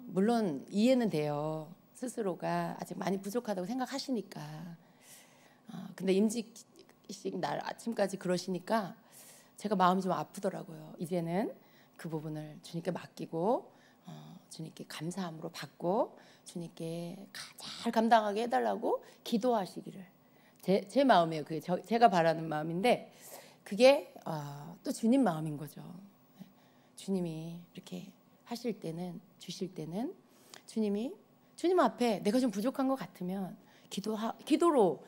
물론 이해는 돼요. 스스로가 아직 많이 부족하다고 생각하시니까. 근데 임직식 날 아침까지 그러시니까 제가 마음이 좀 아프더라고요. 이제는 그 부분을 주님께 맡기고 주님께 감사함으로 받고 주님께 잘 감당하게 해달라고 기도하시기를 제 마음이에요. 그게 제가 바라는 마음인데 그게 또 주님 마음인 거죠. 주님이 이렇게 하실 때는 주실 때는 주님 앞에 내가 좀 부족한 것 같으면 기도로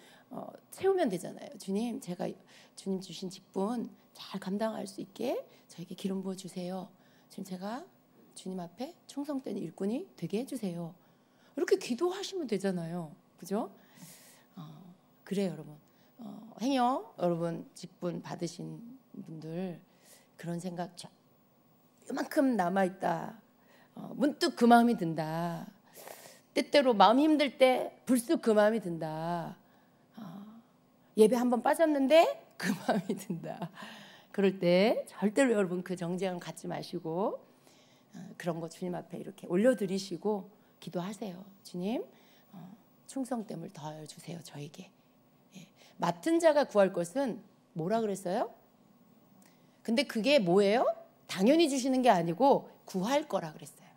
채우면 되잖아요. 주님 제가 주님 주신 직분 잘 감당할 수 있게 저에게 기름 부어 주세요. 지금 제가 주님 앞에 충성된 일꾼이 되게 해주세요. 이렇게 기도하시면 되잖아요. 그죠? 그래요 여러분. 행여 여러분 직분 받으신 분들 그런 생각 요만큼 남아있다. 문득 그 마음이 든다. 때때로 마음이 힘들 때 불쑥 그 마음이 든다. 예배 한번 빠졌는데 그 마음이 든다. 그럴 때 절대로 여러분 그 정죄감 갖지 마시고 그런 거 주님 앞에 이렇게 올려드리시고 기도하세요. 주님, 충성됨을 더해주세요, 저에게. 예. 맡은 자가 구할 것은 뭐라 그랬어요? 근데 그게 뭐예요? 당연히 주시는 게 아니고 구할 거라 그랬어요.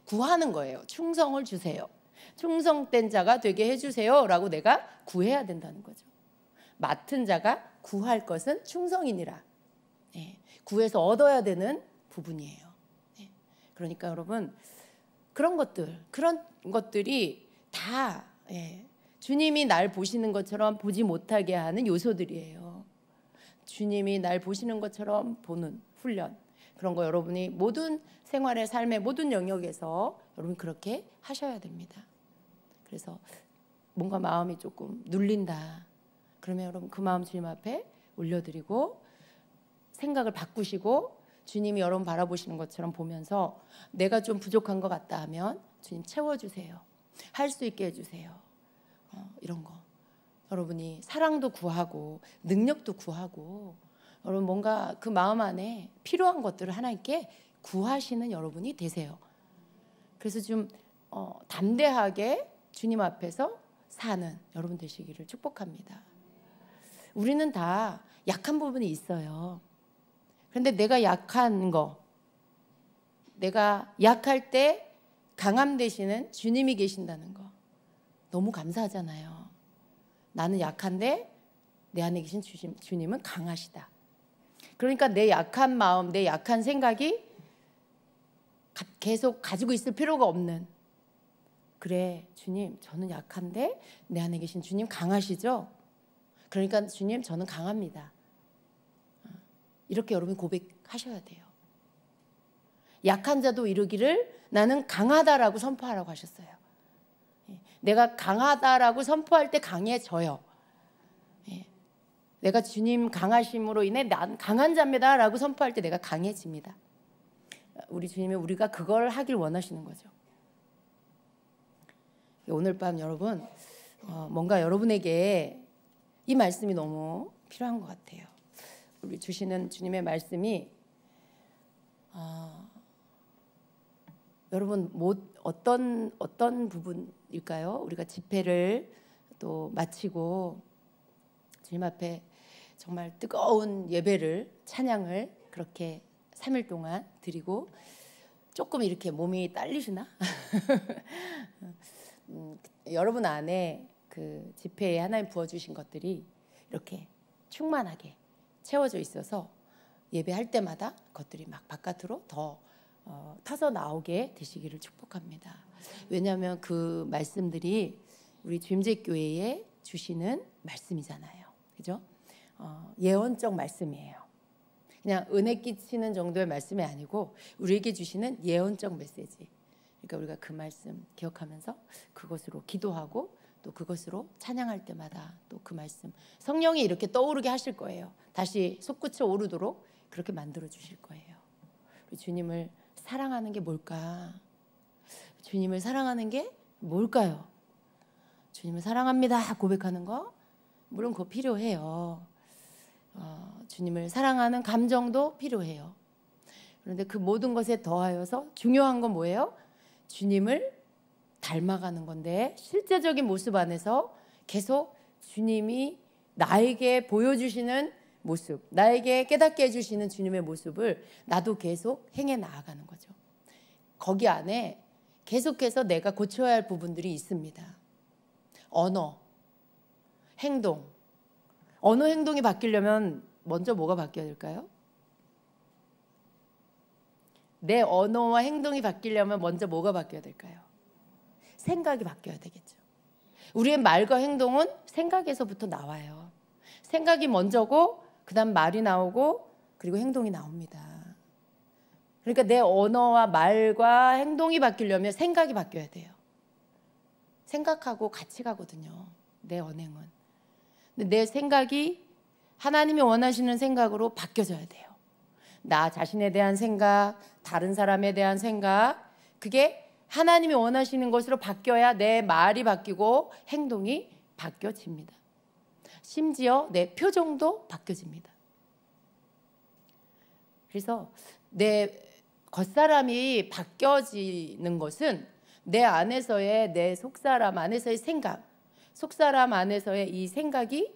구하는 거예요. 충성을 주세요. 충성된 자가 되게 해주세요 라고 내가 구해야 된다는 거죠. 맡은 자가 구할 것은 충성이니라. 예. 구해서 얻어야 되는 부분이에요. 예. 그러니까 여러분, 그런 것들이 다 주님이 날 보시는 것처럼 보지 못하게 하는 요소들이에요. 주님이 날 보시는 것처럼 보는 훈련, 그런 거 여러분이 모든 생활의 삶의 모든 영역에서 여러분 그렇게 하셔야 됩니다. 그래서 뭔가 마음이 조금 눌린다, 그러면 여러분 그 마음 주님 앞에 올려드리고 생각을 바꾸시고 주님이 여러분 바라보시는 것처럼 보면서 내가 좀 부족한 것 같다 하면 주님 채워주세요. 할 수 있게 해주세요. 이런 거 여러분이 사랑도 구하고 능력도 구하고 여러분 뭔가 그 마음 안에 필요한 것들을 하나님께 구하시는 여러분이 되세요. 그래서 좀 담대하게 주님 앞에서 사는 여러분 되시기를 축복합니다. 우리는 다 약한 부분이 있어요. 그런데 내가 약한 거, 내가 약할 때 강함 되시는 주님이 계신다는 거 너무 감사하잖아요. 나는 약한데 내 안에 계신 주님은 강하시다. 그러니까 내 약한 마음, 내 약한 생각이 계속 가지고 있을 필요가 없는, 그래 주님 저는 약한데 내 안에 계신 주님 강하시죠? 그러니까 주님 저는 강합니다. 이렇게 여러분 고백하셔야 돼요. 약한 자도 이르기를 나는 강하다라고 선포하라고 하셨어요. 내가 강하다라고 선포할 때 강해져요. 내가 주님 강하심으로 인해 난 강한 자입니다 라고 선포할 때 내가 강해집니다. 우리 주님이 우리가 그걸 하길 원하시는 거죠. 오늘 밤 여러분 뭔가 여러분에게 이 말씀이 너무 필요한 것 같아요. 우리 주시는 주님의 말씀이 여러분 어떤 부분일까요? 우리가 집회를 또 마치고 주님 앞에 정말 뜨거운 예배를, 찬양을 그렇게 3일 동안 드리고 조금 이렇게 몸이 딸리시나? 여러분 안에 그 집회에 하나님 부어주신 것들이 이렇게 충만하게 채워져 있어서 예배할 때마다 그것들이 막 바깥으로 더 터져 나오게 되시기를 축복합니다. 왜냐하면 그 말씀들이 우리 주임제교회에 주시는 말씀이잖아요. 그죠? 예언적 말씀이에요. 그냥 은혜 끼치는 정도의 말씀이 아니고 우리에게 주시는 예언적 메시지. 그러니까 우리가 그 말씀 기억하면서 그것으로 기도하고 또 그것으로 찬양할 때마다 또 그 말씀 성령이 이렇게 떠오르게 하실 거예요. 다시 솟구쳐 오르도록 그렇게 만들어 주실 거예요. 우리 주님을 사랑하는 게 뭘까? 주님을 사랑하는 게 뭘까요? 주님을 사랑합니다 고백하는 거 물론 그거 필요해요. 주님을 사랑하는 감정도 필요해요. 그런데 그 모든 것에 더하여서 중요한 건 뭐예요? 주님을 닮아가는 건데 실제적인 모습 안에서 계속 주님이 나에게 보여주시는 모습, 나에게 깨닫게 해주시는 주님의 모습을 나도 계속 행해 나아가는 거죠. 거기 안에 계속해서 내가 고쳐야 할 부분들이 있습니다. 언어, 행동. 언어, 행동이 바뀌려면 먼저 뭐가 바뀌어야 될까요? 내 언어와 행동이 바뀌려면 먼저 뭐가 바뀌어야 될까요? 생각이 바뀌어야 되겠죠. 우리의 말과 행동은 생각에서부터 나와요. 생각이 먼저고 그 다음 말이 나오고 그리고 행동이 나옵니다. 그러니까 내 언어와 말과 행동이 바뀌려면 생각이 바뀌어야 돼요. 생각하고 같이 가거든요. 내 언행은. 근데 내 생각이 하나님이 원하시는 생각으로 바뀌어져야 돼요. 나 자신에 대한 생각, 다른 사람에 대한 생각, 그게 하나님이 원하시는 것으로 바뀌어야 내 말이 바뀌고 행동이 바뀌어집니다. 심지어 내 표정도 바뀌어집니다. 그래서 내 겉사람이 바뀌어지는 것은 내 안에서의 내 속사람 안에서의 생각, 속사람 안에서의 이 생각이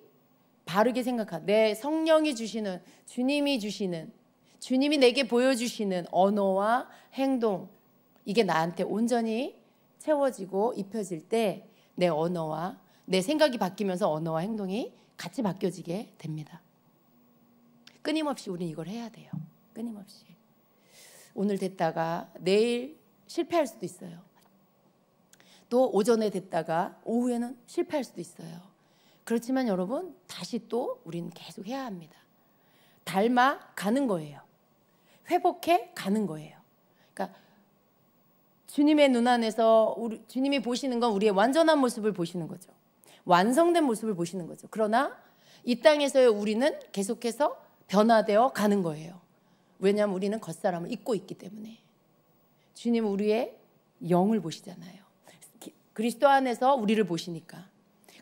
바르게 생각한 내 성령이 주시는, 주님이 주시는, 주님이 내게 보여주시는 언어와 행동, 이게 나한테 온전히 채워지고 입혀질 때 내 언어와 내 생각이 바뀌면서 언어와 행동이 같이 바뀌어지게 됩니다. 끊임없이 우리는 이걸 해야 돼요. 끊임없이. 오늘 됐다가 내일 실패할 수도 있어요. 또 오전에 됐다가 오후에는 실패할 수도 있어요. 그렇지만 여러분, 다시 또 우리는 계속 해야 합니다. 닮아 가는 거예요. 회복해 가는 거예요. 그러니까 주님의 눈 안에서 주님이 보시는 건 우리의 완전한 모습을 보시는 거죠. 완성된 모습을 보시는 거죠. 그러나 이 땅에서의 우리는 계속해서 변화되어 가는 거예요. 왜냐하면 우리는 겉사람을 입고 있기 때문에. 주님은 우리의 영을 보시잖아요. 그리스도 안에서 우리를 보시니까.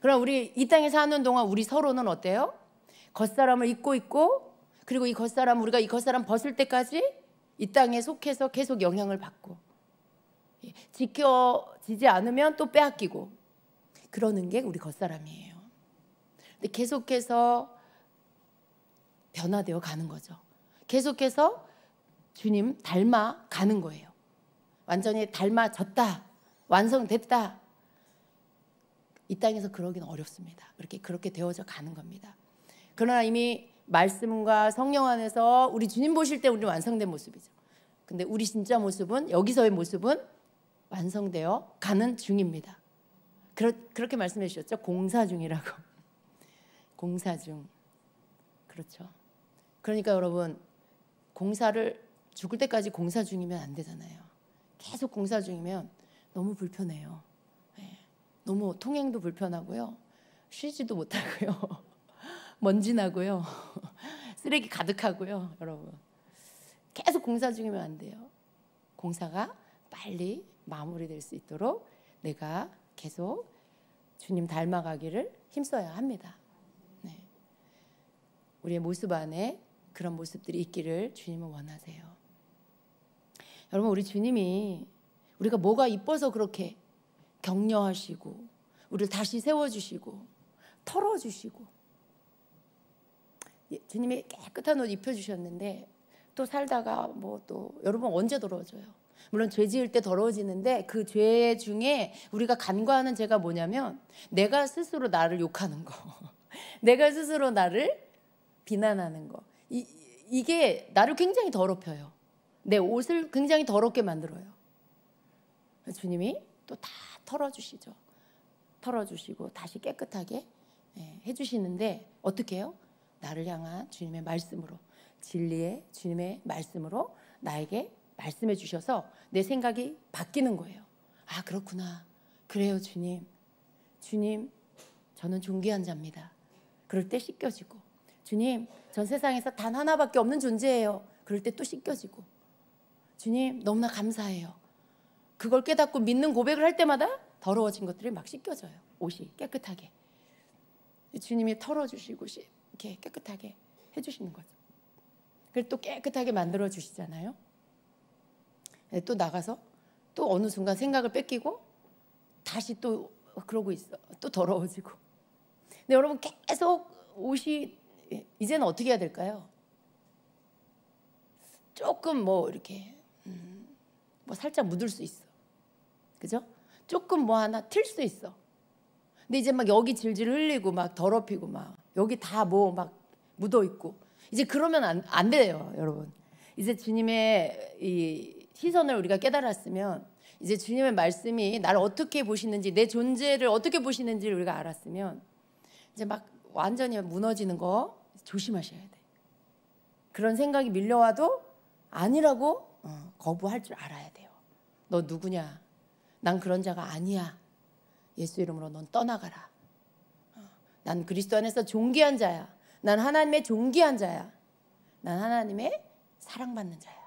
그럼 우리 이 땅에 사는 동안 우리 서로는 어때요? 겉사람을 입고 있고, 그리고 이 겉사람, 우리가 이 겉사람 벗을 때까지 이 땅에 속해서 계속 영향을 받고, 지켜지지 않으면 또 빼앗기고, 그러는 게 우리 겉사람이에요. 근데 계속해서 변화되어 가는 거죠. 계속해서 주님 닮아 가는 거예요. 완전히 닮아졌다, 완성됐다, 이 땅에서 그러기는 어렵습니다. 그렇게 되어져 가는 겁니다. 그러나 이미 말씀과 성령 안에서 우리 주님 보실 때 우리는 완성된 모습이죠. 근데 우리 진짜 모습은, 여기서의 모습은 완성되어 가는 중입니다. 그렇게 말씀해 주셨죠. 공사 중이라고. 공사 중. 그렇죠. 그러니까 여러분, 공사를 죽을 때까지 공사 중이면 안 되잖아요. 계속 공사 중이면 너무 불편해요. 너무 통행도 불편하고요. 쉬지도 못하고요. 먼지 나고요. 쓰레기 가득하고요. 여러분, 계속 공사 중이면 안 돼요. 공사가 빨리 마무리될 수 있도록 내가 계속 주님 닮아가기를 힘써야 합니다. 네. 우리의 모습 안에 그런 모습들이 있기를 주님은 원하세요. 여러분, 우리 주님이 우리가 뭐가 이뻐서 그렇게 격려하시고 우리를 다시 세워주시고 털어주시고, 주님이 깨끗한 옷 입혀주셨는데 또 살다가 뭐 또 여러분 언제 더러워져요? 물론 죄 지을 때 더러워지는데 그 죄 중에 우리가 간과하는 죄가 뭐냐면 내가 스스로 나를 욕하는 거, 내가 스스로 나를 비난하는 거, 이게 나를 굉장히 더럽혀요. 내 옷을 굉장히 더럽게 만들어요. 주님이 또 다 털어주시죠. 털어주시고 다시 깨끗하게 해주시는데 어떻게 해요? 나를 향한 주님의 말씀으로, 진리의 주님의 말씀으로 나에게 말씀해 주셔서 내 생각이 바뀌는 거예요. 아, 그렇구나. 그래요, 주님. 주님, 저는 존귀한 자입니다. 그럴 때 씻겨지고, 주님, 전 세상에서 단 하나밖에 없는 존재예요. 그럴 때 또 씻겨지고, 주님, 너무나 감사해요. 그걸 깨닫고 믿는 고백을 할 때마다 더러워진 것들이 막 씻겨져요. 옷이 깨끗하게. 주님이 털어주시고 이렇게 깨끗하게 해주시는 거죠. 그걸 또 깨끗하게 만들어 주시잖아요. 또 나가서 또 어느 순간 생각을 뺏기고 다시 또 그러고 있어. 또 더러워지고. 근데 여러분, 계속 옷이 이제는 어떻게 해야 될까요? 조금 뭐 이렇게 뭐 살짝 묻을 수 있어. 그죠? 조금 뭐 하나 튈 수 있어. 근데 이제 막 여기 질질 흘리고 막 더럽히고 막 여기 다 뭐 막 묻어 있고, 이제 그러면 안 돼요, 여러분. 이제 주님의 이 시선을 우리가 깨달았으면, 이제 주님의 말씀이 나를 어떻게 보시는지, 내 존재를 어떻게 보시는지를 우리가 알았으면, 이제 막 완전히 무너지는 거 조심하셔야 돼. 그런 생각이 밀려와도 아니라고 거부할 줄 알아야 돼요. 너 누구냐? 난 그런 자가 아니야. 예수 이름으로 넌 떠나가라. 난 그리스도 안에서 존귀한 자야. 난 하나님의 존귀한 자야. 난 하나님의 사랑받는 자야.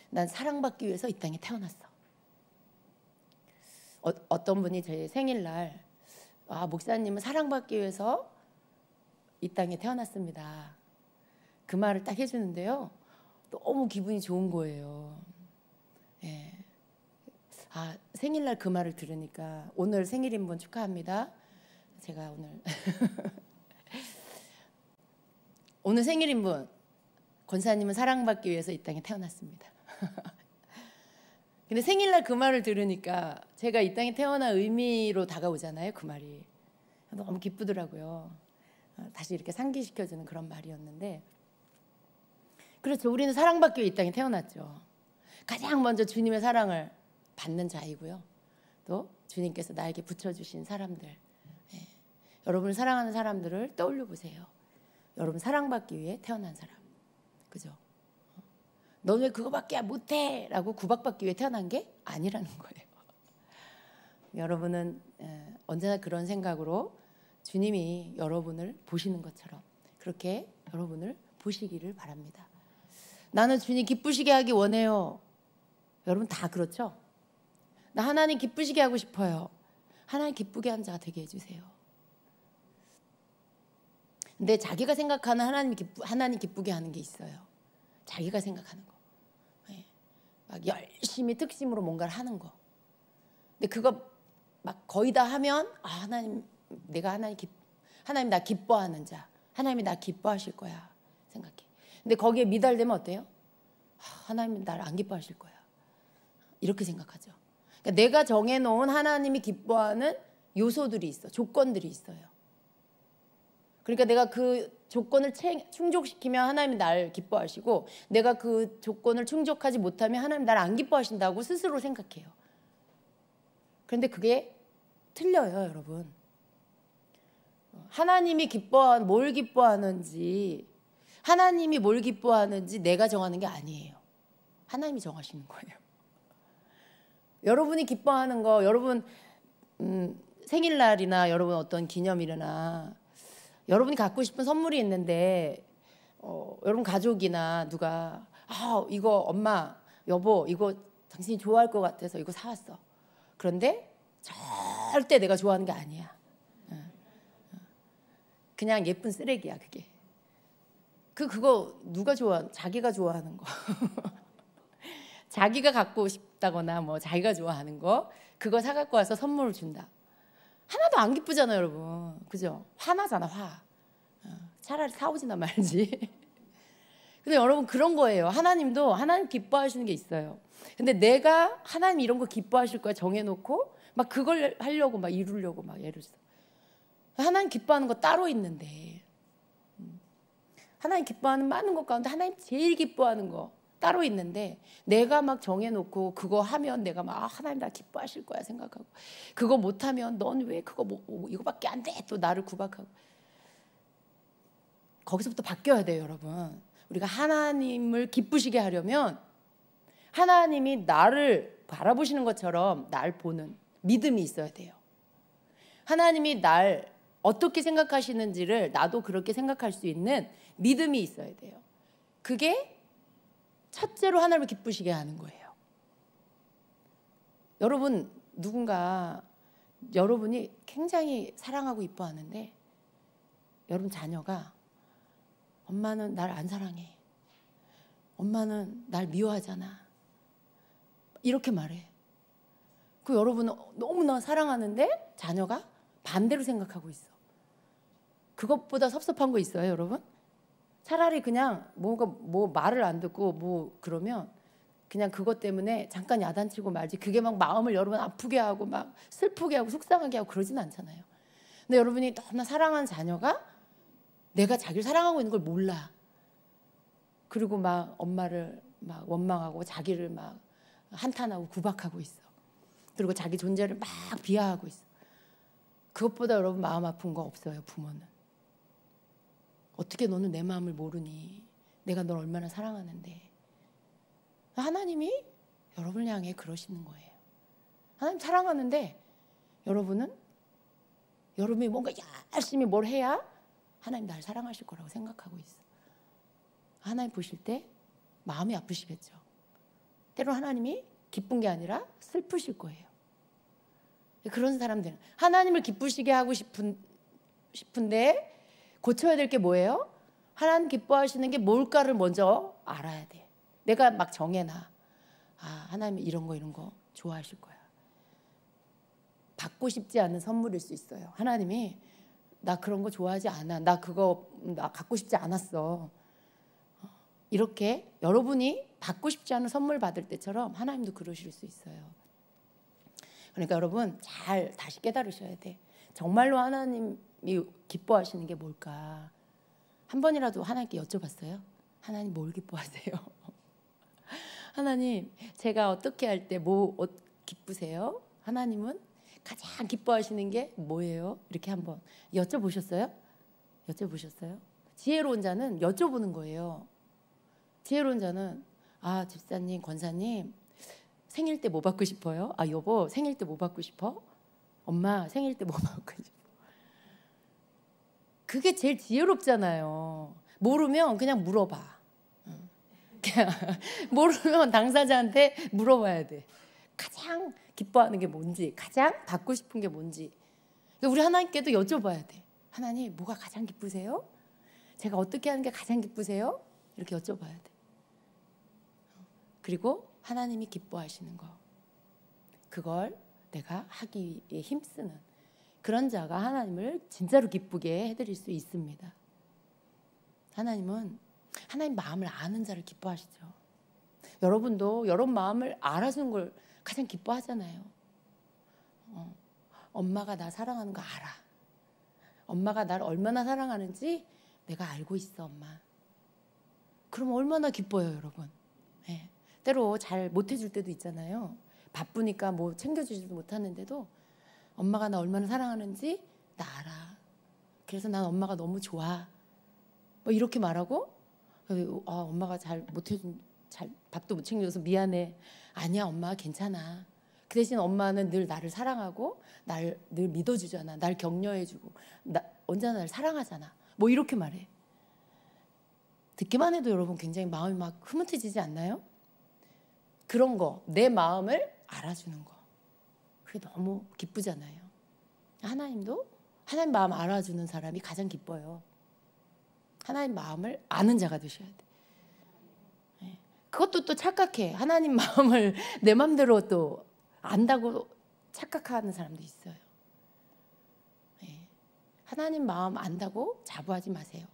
난 사랑받기 위해서 이 땅에 태어났어. 어떤 분이 제 생일날, 목사님은 사랑받기 위해서 이 땅에 태어났습니다. 그 말을 딱 해주는데요, 너무 기분이 좋은 거예요. 예. 생일날 그 말을 들으니까 오늘 생일인 분 축하합니다. 제가 오늘 생일인 분, 권사님은 사랑받기 위해서 이 땅에 태어났습니다. 근데 생일날 그 말을 들으니까 제가 이 땅에 태어난 의미로 다가오잖아요. 그 말이 너무 기쁘더라고요. 다시 이렇게 상기시켜주는 그런 말이었는데, 그렇죠. 우리는 사랑받기 위해 이 땅에 태어났죠. 가장 먼저 주님의 사랑을 받는 자이고요. 또 주님께서 나에게 붙여주신 사람들, 여러분을 사랑하는 사람들을 떠올려 보세요. 여러분 사랑받기 위해 태어난 사람, 그죠? 넌 왜 그거밖에 못해? 라고 구박받기 위해 태어난 게 아니라는 거예요. 여러분은 언제나 그런 생각으로 주님이 여러분을 보시는 것처럼 그렇게 여러분을 보시기를 바랍니다. 나는 주님 기쁘시게 하기 원해요. 여러분 다 그렇죠? 나 하나님 기쁘시게 하고 싶어요. 하나님 기쁘게 하는 자가 되게 해주세요. 근데 자기가 생각하는 하나님 기쁘게 하는 게 있어요. 자기가 생각하는 거. 막 열심히 특심으로 뭔가를 하는 거. 근데 그거 막 거의 다 하면 하나님 나 기뻐하는 자, 하나님이 나 기뻐하실 거야 생각해. 근데 거기에 미달되면 어때요? 하나님이 나를 안 기뻐하실 거야 이렇게 생각하죠. 그러니까 내가 정해놓은 하나님이 기뻐하는 요소들이 있어, 조건들이 있어요. 그러니까 내가 그 조건을 충족시키면 하나님이 나를 기뻐하시고, 내가 그 조건을 충족하지 못하면 하나님 나를 안 기뻐하신다고 스스로 생각해요. 그런데 그게 틀려요, 여러분. 하나님이 뭘 기뻐하는지, 하나님이 뭘 기뻐하는지 내가 정하는 게 아니에요. 하나님이 정하시는 거예요. 여러분이 기뻐하는 거, 여러분 생일날이나 여러분 어떤 기념일이나 여러분이 갖고 싶은 선물이 있는데 여러분 가족이나 누가 이거 엄마, 여보 이거 당신이 좋아할 것 같아서 이거 사왔어. 그런데 절대 내가 좋아하는 게 아니야. 그냥 예쁜 쓰레기야 그게. 그거 누가 자기가 좋아하는 거. 자기가 갖고 싶다거나 뭐 자기가 좋아하는 거 그거 사갖고 와서 선물을 준다. 하나도 안 기쁘잖아요, 여러분. 그죠? 화나잖아, 화. 차라리 사오지나 말지. 근데 여러분 그런 거예요. 하나님 기뻐하시는 게 있어요. 근데 내가 하나님 이런 거 기뻐하실 거야 정해놓고 막 그걸 하려고 막 이루려고 막 예를 들어. 하나님 기뻐하는 거 따로 있는데, 하나님 기뻐하는 많은 것 가운데 하나님 제일 기뻐하는 거 따로 있는데, 내가 막 정해놓고 그거 하면 내가 막 하나님 나 기뻐하실 거야 생각하고, 그거 못하면 넌 왜 그거 이거밖에 안 돼 또 나를 구박하고. 거기서부터 바뀌어야 돼요, 여러분. 우리가 하나님을 기쁘시게 하려면 하나님이 나를 바라보시는 것처럼 날 보는 믿음이 있어야 돼요. 하나님이 날 어떻게 생각하시는지를 나도 그렇게 생각할 수 있는 믿음이 있어야 돼요. 그게 첫째로 하나님을 기쁘시게 하는 거예요. 여러분, 누군가 여러분이 굉장히 사랑하고 이뻐하는데 여러분 자녀가 엄마는 날 안 사랑해, 엄마는 날 미워하잖아 이렇게 말해. 그 여러분은 너무나 사랑하는데 자녀가 반대로 생각하고 있어. 그것보다 섭섭한 거 있어요, 여러분? 차라리 그냥 뭐 말을 안 듣고 그러면 그냥 그것 때문에 잠깐 야단치고 말지, 그게 막 마음을 여러분 아프게 하고 막 슬프게 하고 속상하게 하고 그러진 않잖아요. 근데 여러분이 너무나 사랑하는 자녀가 내가 자기를 사랑하고 있는 걸 몰라. 그리고 막 엄마를 막 원망하고 자기를 막 한탄하고 구박하고 있어. 그리고 자기 존재를 막 비하하고 있어. 그것보다 여러분 마음 아픈 거 없어요, 부모는. 어떻게 너는 내 마음을 모르니? 내가 널 얼마나 사랑하는데. 하나님이 여러분을 향해 그러시는 거예요. 하나님 사랑하는데 여러분이 뭔가 열심히 뭘 해야 하나님 날 사랑하실 거라고 생각하고 있어. 하나님 보실 때 마음이 아프시겠죠. 때로 하나님이 기쁜 게 아니라 슬프실 거예요. 그런 사람들은 하나님을 기쁘시게 하고 싶은데 고쳐야 될 게 뭐예요? 하나님 기뻐하시는 게 뭘까를 먼저 알아야 돼. 내가 막 정해놔. 아, 하나님이 이런 거 좋아하실 거야. 받고 싶지 않은 선물일 수 있어요. 하나님이 나 그런 거 좋아하지 않아. 나 갖고 싶지 않았어. 이렇게 여러분이 받고 싶지 않은 선물 받을 때처럼 하나님도 그러실 수 있어요. 그러니까 여러분 잘 다시 깨달으셔야 돼. 정말로 하나님이 기뻐하시는 게 뭘까? 한 번이라도 하나님께 여쭤봤어요? 하나님 뭘 기뻐하세요? 하나님 제가 어떻게 할 때 뭐 기쁘세요? 하나님은 가장 기뻐하시는 게 뭐예요? 이렇게 한번 여쭤보셨어요? 지혜로운 자는 여쭤보는 거예요. 지혜로운 자는 아, 집사님, 권사님 생일 때 뭐 받고 싶어요? 아, 여보 생일 때 뭐 받고 싶어? 엄마 생일 때 뭐 받고 싶어? 그게 제일 지혜롭잖아요. 모르면 그냥 물어봐. 모르면 당사자한테 물어봐야 돼. 가장 기뻐하는 게 뭔지, 가장 받고 싶은 게 뭔지. 우리 하나님께도 여쭤봐야 돼. 하나님 뭐가 가장 기쁘세요? 제가 어떻게 하는 게 가장 기쁘세요? 이렇게 여쭤봐야 돼. 그리고 하나님이 기뻐하시는 거, 그걸 내가 하기 위해 힘쓰는 그런 자가 하나님을 진짜로 기쁘게 해드릴 수 있습니다. 하나님은 하나님 마음을 아는 자를 기뻐하시죠. 여러분도 여러분 마음을 알아주는 걸 가장 기뻐하잖아요. 엄마가 나 사랑하는 거 알아. 엄마가 나를 얼마나 사랑하는지 내가 알고 있어, 엄마. 그럼 얼마나 기뻐요, 여러분. 네. 때로 잘 못해줄 때도 있잖아요. 바쁘니까 뭐 챙겨주지도 못하는데도 엄마가 나 얼마나 사랑하는지 나 알아. 그래서 난 엄마가 너무 좋아. 뭐 이렇게 말하고 엄마가 잘 밥도 못 챙겨줘서 미안해. 아니야, 엄마 괜찮아. 그 대신 엄마는 늘 나를 사랑하고 날 늘 믿어주잖아. 날 격려해주고 언제나 날 사랑하잖아. 뭐 이렇게 말해. 듣기만 해도 여러분 굉장히 마음이 막 흐뭇해지지 않나요? 그런 거, 내 마음을 알아주는 거, 그게 너무 기쁘잖아요. 하나님도 하나님 마음 알아주는 사람이 가장 기뻐요. 하나님 마음을 아는 자가 되셔야 돼. 그것도 또 착각해. 하나님 마음을 내 마음대로 또 안다고 착각하는 사람도 있어요. 하나님 마음 안다고 자부하지 마세요.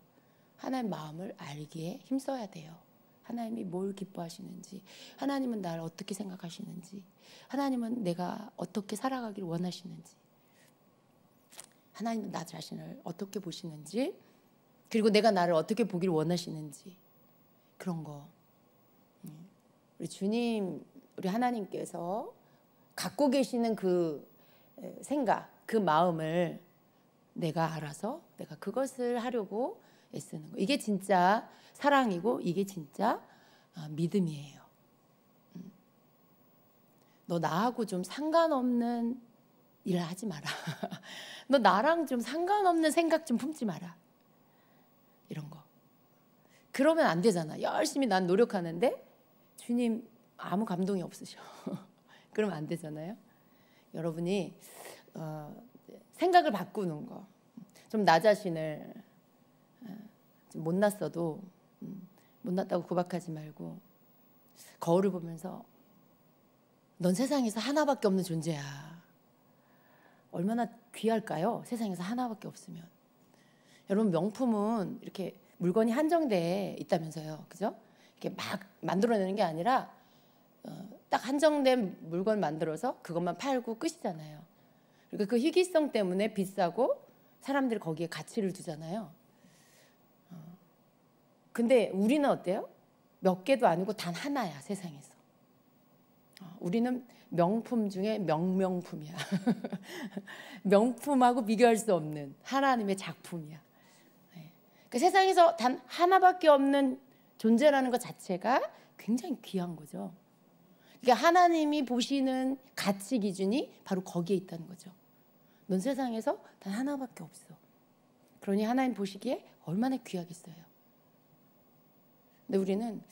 하나님 마음을 알기에 힘써야 돼요. 하나님이 뭘 기뻐하시는지, 하나님은 나를 어떻게 생각하시는지, 하나님은 내가 어떻게 살아가기를 원하시는지, 하나님은 나 자신을 어떻게 보시는지, 그리고 내가 나를 어떻게 보기를 원하시는지, 그런 거. 우리 주님, 우리 하나님께서 갖고 계시는 그 생각, 그 마음을 내가 알아서 내가 그것을 하려고 애쓰는 거. 이게 진짜 사랑이고 이게 진짜 믿음이에요. 너 나하고 좀 상관없는 일을 하지 마라. 너 나랑 좀 상관없는 생각 좀 품지 마라. 이런 거. 그러면 안 되잖아. 열심히 난 노력하는데 주님 아무 감동이 없으셔. 그러면 안 되잖아요. 여러분이 생각을 바꾸는 거. 좀 나 자신을 좀 못났어도 못났다고 구박하지 말고 거울을 보면서 넌 세상에서 하나밖에 없는 존재야. 얼마나 귀할까요? 세상에서 하나밖에 없으면. 여러분 명품은 이렇게 물건이 한정돼 있다면서요. 그죠? 이렇게 막 만들어내는 게 아니라 딱 한정된 물건 만들어서 그것만 팔고 끝이잖아요. 그러니까 그 희귀성 때문에 비싸고 사람들이 거기에 가치를 두잖아요. 근데 우리는 어때요? 몇 개도 아니고 단 하나야, 세상에서. 우리는 명품 중에 명명품이야. 명품하고 비교할 수 없는 하나님의 작품이야. 그러니까 세상에서 단 하나밖에 없는 존재라는 것 자체가 굉장히 귀한 거죠. 그러니까 하나님이 보시는 가치 기준이 바로 거기에 있다는 거죠. 넌 세상에서 단 하나밖에 없어. 그러니 하나님 보시기에 얼마나 귀하겠어요. 근데 우리는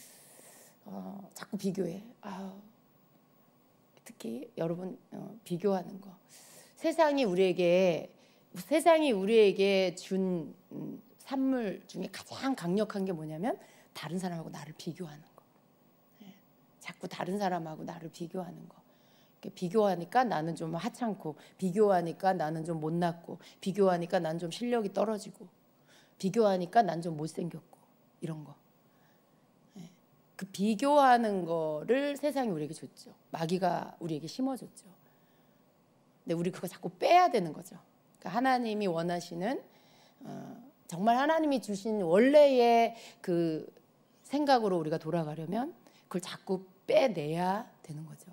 자꾸 비교해. 특히 여러분 비교하는 거. 세상이 우리에게 준 산물 중에 가장 강력한 게 뭐냐면 다른 사람하고 나를 비교하는 거. 자꾸 다른 사람하고 나를 비교하는 거. 비교하니까 나는 좀 하찮고, 비교하니까 나는 좀 못났고, 비교하니까 난 좀 실력이 떨어지고, 비교하니까 난 좀 못생겼고, 이런 거. 그 비교하는 거를 세상이 우리에게 줬죠. 마귀가 우리에게 심어줬죠. 근데 우리 그거 자꾸 빼야 되는 거죠. 그러니까 하나님이 원하시는 정말 하나님이 주신 원래의 그 생각으로 우리가 돌아가려면 그걸 자꾸 빼내야 되는 거죠.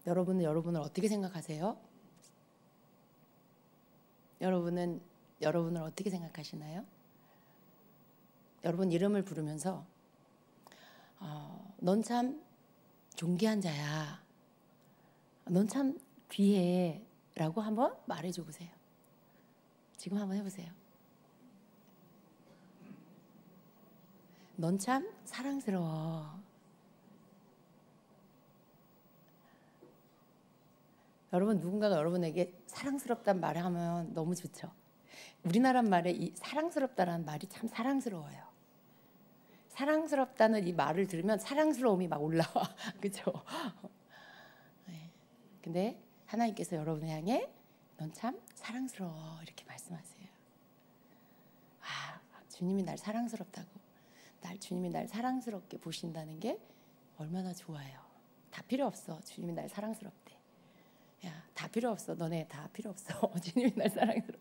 여러분은 여러분을 어떻게 생각하세요? 여러분은 여러분을 어떻게 생각하시나요? 여러분 이름을 부르면서 넌 참 존귀한 자야. 넌 참 귀해. 라고 한번 말해줘 보세요. 지금 한번 해보세요. 넌 참 사랑스러워. 여러분 누군가가 여러분에게 사랑스럽다는 말을 하면 너무 좋죠. 우리나라 말에 이 사랑스럽다라는 말이 참 사랑스러워요. 사랑스럽다는 이 말을 들으면 사랑스러움이 막 올라와. 그렇죠? 근데 하나님께서 여러분을 향해 넌 참 사랑스러워 이렇게 말씀하세요. 주님이 날 사랑스럽다고, 주님이 날 사랑스럽게 보신다는 게 얼마나 좋아요. 다 필요 없어. 주님이 날 사랑스럽대. 야, 다 필요 없어. 너네 다 필요 없어. 주님이 날 사랑스럽대.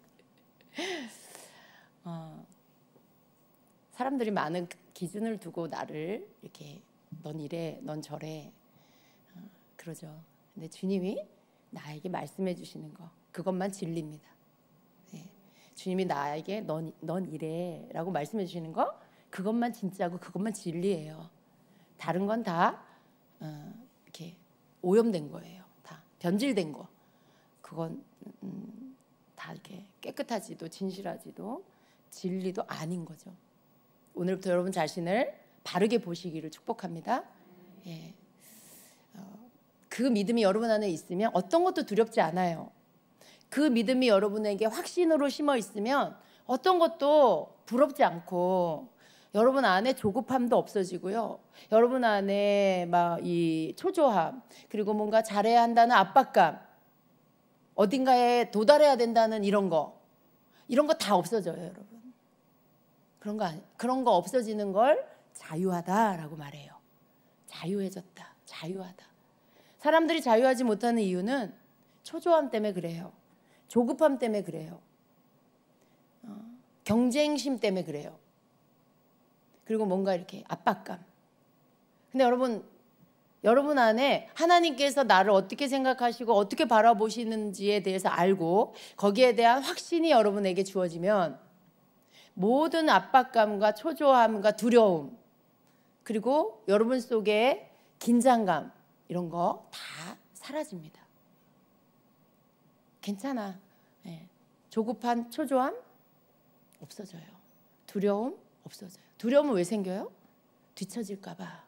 사람들이 많은 기준을 두고 나를 이렇게 넌 이래, 넌 저래 그러죠. 근데 주님이 나에게 말씀해 주시는 거 그것만 진리입니다. 주님이 나에게 넌 이래 라고 말씀해 주시는 거 그것만 진짜고 그것만 진리예요. 다른 건 다 이렇게 오염된 거예요. 다 변질된 거. 그건 다 이렇게 깨끗하지도 진실하지도 진리도 아닌 거죠. 오늘부터 여러분 자신을 바르게 보시기를 축복합니다. 그 믿음이 여러분 안에 있으면 어떤 것도 두렵지 않아요. 그 믿음이 여러분에게 확신으로 심어 있으면 어떤 것도 부럽지 않고 여러분 안에 조급함도 없어지고요. 여러분 안에 막 이 초조함 그리고 뭔가 잘해야 한다는 압박감 어딘가에 도달해야 된다는 이런 거 다 없어져요, 여러분. 그런 거 없어지는 걸 자유하다라고 말해요. 자유해졌다. 자유하다. 사람들이 자유하지 못하는 이유는 초조함 때문에 그래요. 조급함 때문에 그래요. 경쟁심 때문에 그래요. 그리고 뭔가 이렇게 압박감. 근데 여러분 안에 하나님께서 나를 어떻게 생각하시고 어떻게 바라보시는지에 대해서 알고 거기에 대한 확신이 여러분에게 주어지면 모든 압박감과 초조함과 두려움 그리고 여러분 속에 긴장감 이런 거 다 사라집니다. 괜찮아. 조급한 초조함 없어져요. 두려움 없어져요. 두려움은 왜 생겨요? 뒤처질까 봐.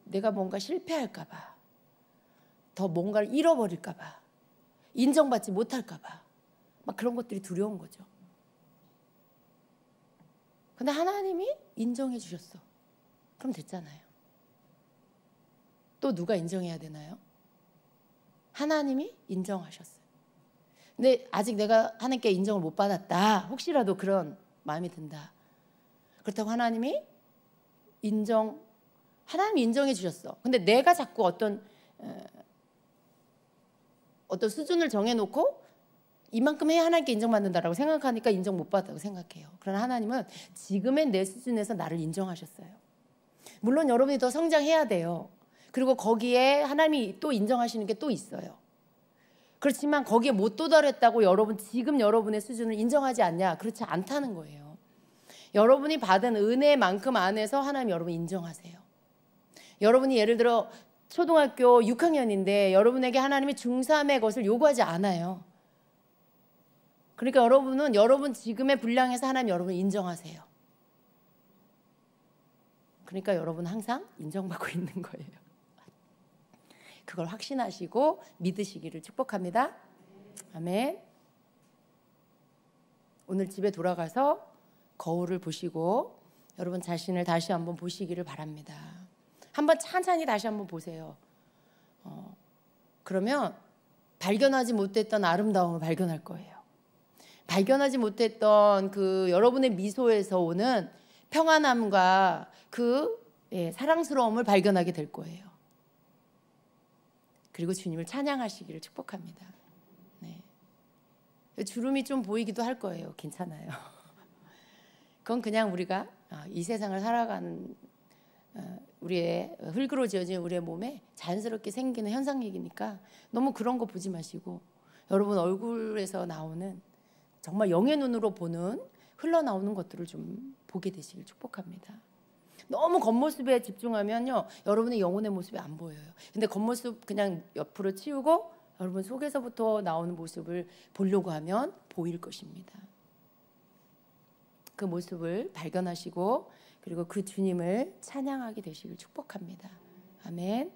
내가 뭔가 실패할까 봐. 더 뭔가를 잃어버릴까 봐. 인정받지 못할까 봐. 막 그런 것들이 두려운 거죠. 근데 하나님이 인정해 주셨어. 그럼 됐잖아요. 또 누가 인정해야 되나요? 하나님이 인정하셨어요. 근데 아직 내가 하나님께 인정을 못 받았다. 혹시라도 그런 마음이 든다. 그렇다고 하나님이 인정해 주셨어. 근데 내가 자꾸 어떤 수준을 정해놓고 이만큼 해야 하나님께 인정받는다라고 생각하니까 인정 못 받았다고 생각해요. 그러나 하나님은 지금의 내 수준에서 나를 인정하셨어요. 물론 여러분이 더 성장해야 돼요. 그리고 거기에 하나님이 또 인정하시는 게 또 있어요. 그렇지만 거기에 못 도달했다고 지금 여러분의 수준을 인정하지 않냐? 그렇지 않다는 거예요. 여러분이 받은 은혜만큼 안에서 하나님 여러분 인정하세요. 여러분이 예를 들어 초등학교 6학년인데 여러분에게 하나님이 중3의 것을 요구하지 않아요. 그러니까 여러분은 여러분 지금의 분량에서 하나님 여러분을 인정하세요. 그러니까 여러분은 항상 인정받고 있는 거예요. 그걸 확신하시고 믿으시기를 축복합니다. 아멘. 오늘 집에 돌아가서 거울을 보시고 여러분 자신을 다시 한번 보시기를 바랍니다. 한번 천천히 다시 한번 보세요. 그러면 발견하지 못했던 아름다움을 발견할 거예요. 발견하지 못했던 그 여러분의 미소에서 오는 평안함과 그 사랑스러움을 발견하게 될 거예요. 그리고 주님을 찬양하시기를 축복합니다. 네. 주름이 좀 보이기도 할 거예요. 괜찮아요. 그건 그냥 우리가 이 세상을 살아가는 우리의 흙으로 지어진 우리의 몸에 자연스럽게 생기는 현상이니까 너무 그런 거 보지 마시고 여러분 얼굴에서 나오는 정말 영의 눈으로 보는 흘러나오는 것들을 좀 보게 되시길 축복합니다. 너무 겉모습에 집중하면요 여러분의 영혼의 모습이 안 보여요. 근데 겉모습 그냥 옆으로 치우고 여러분 속에서부터 나오는 모습을 보려고 하면 보일 것입니다. 그 모습을 발견하시고 그리고 그 주님을 찬양하게 되시길 축복합니다. 아멘.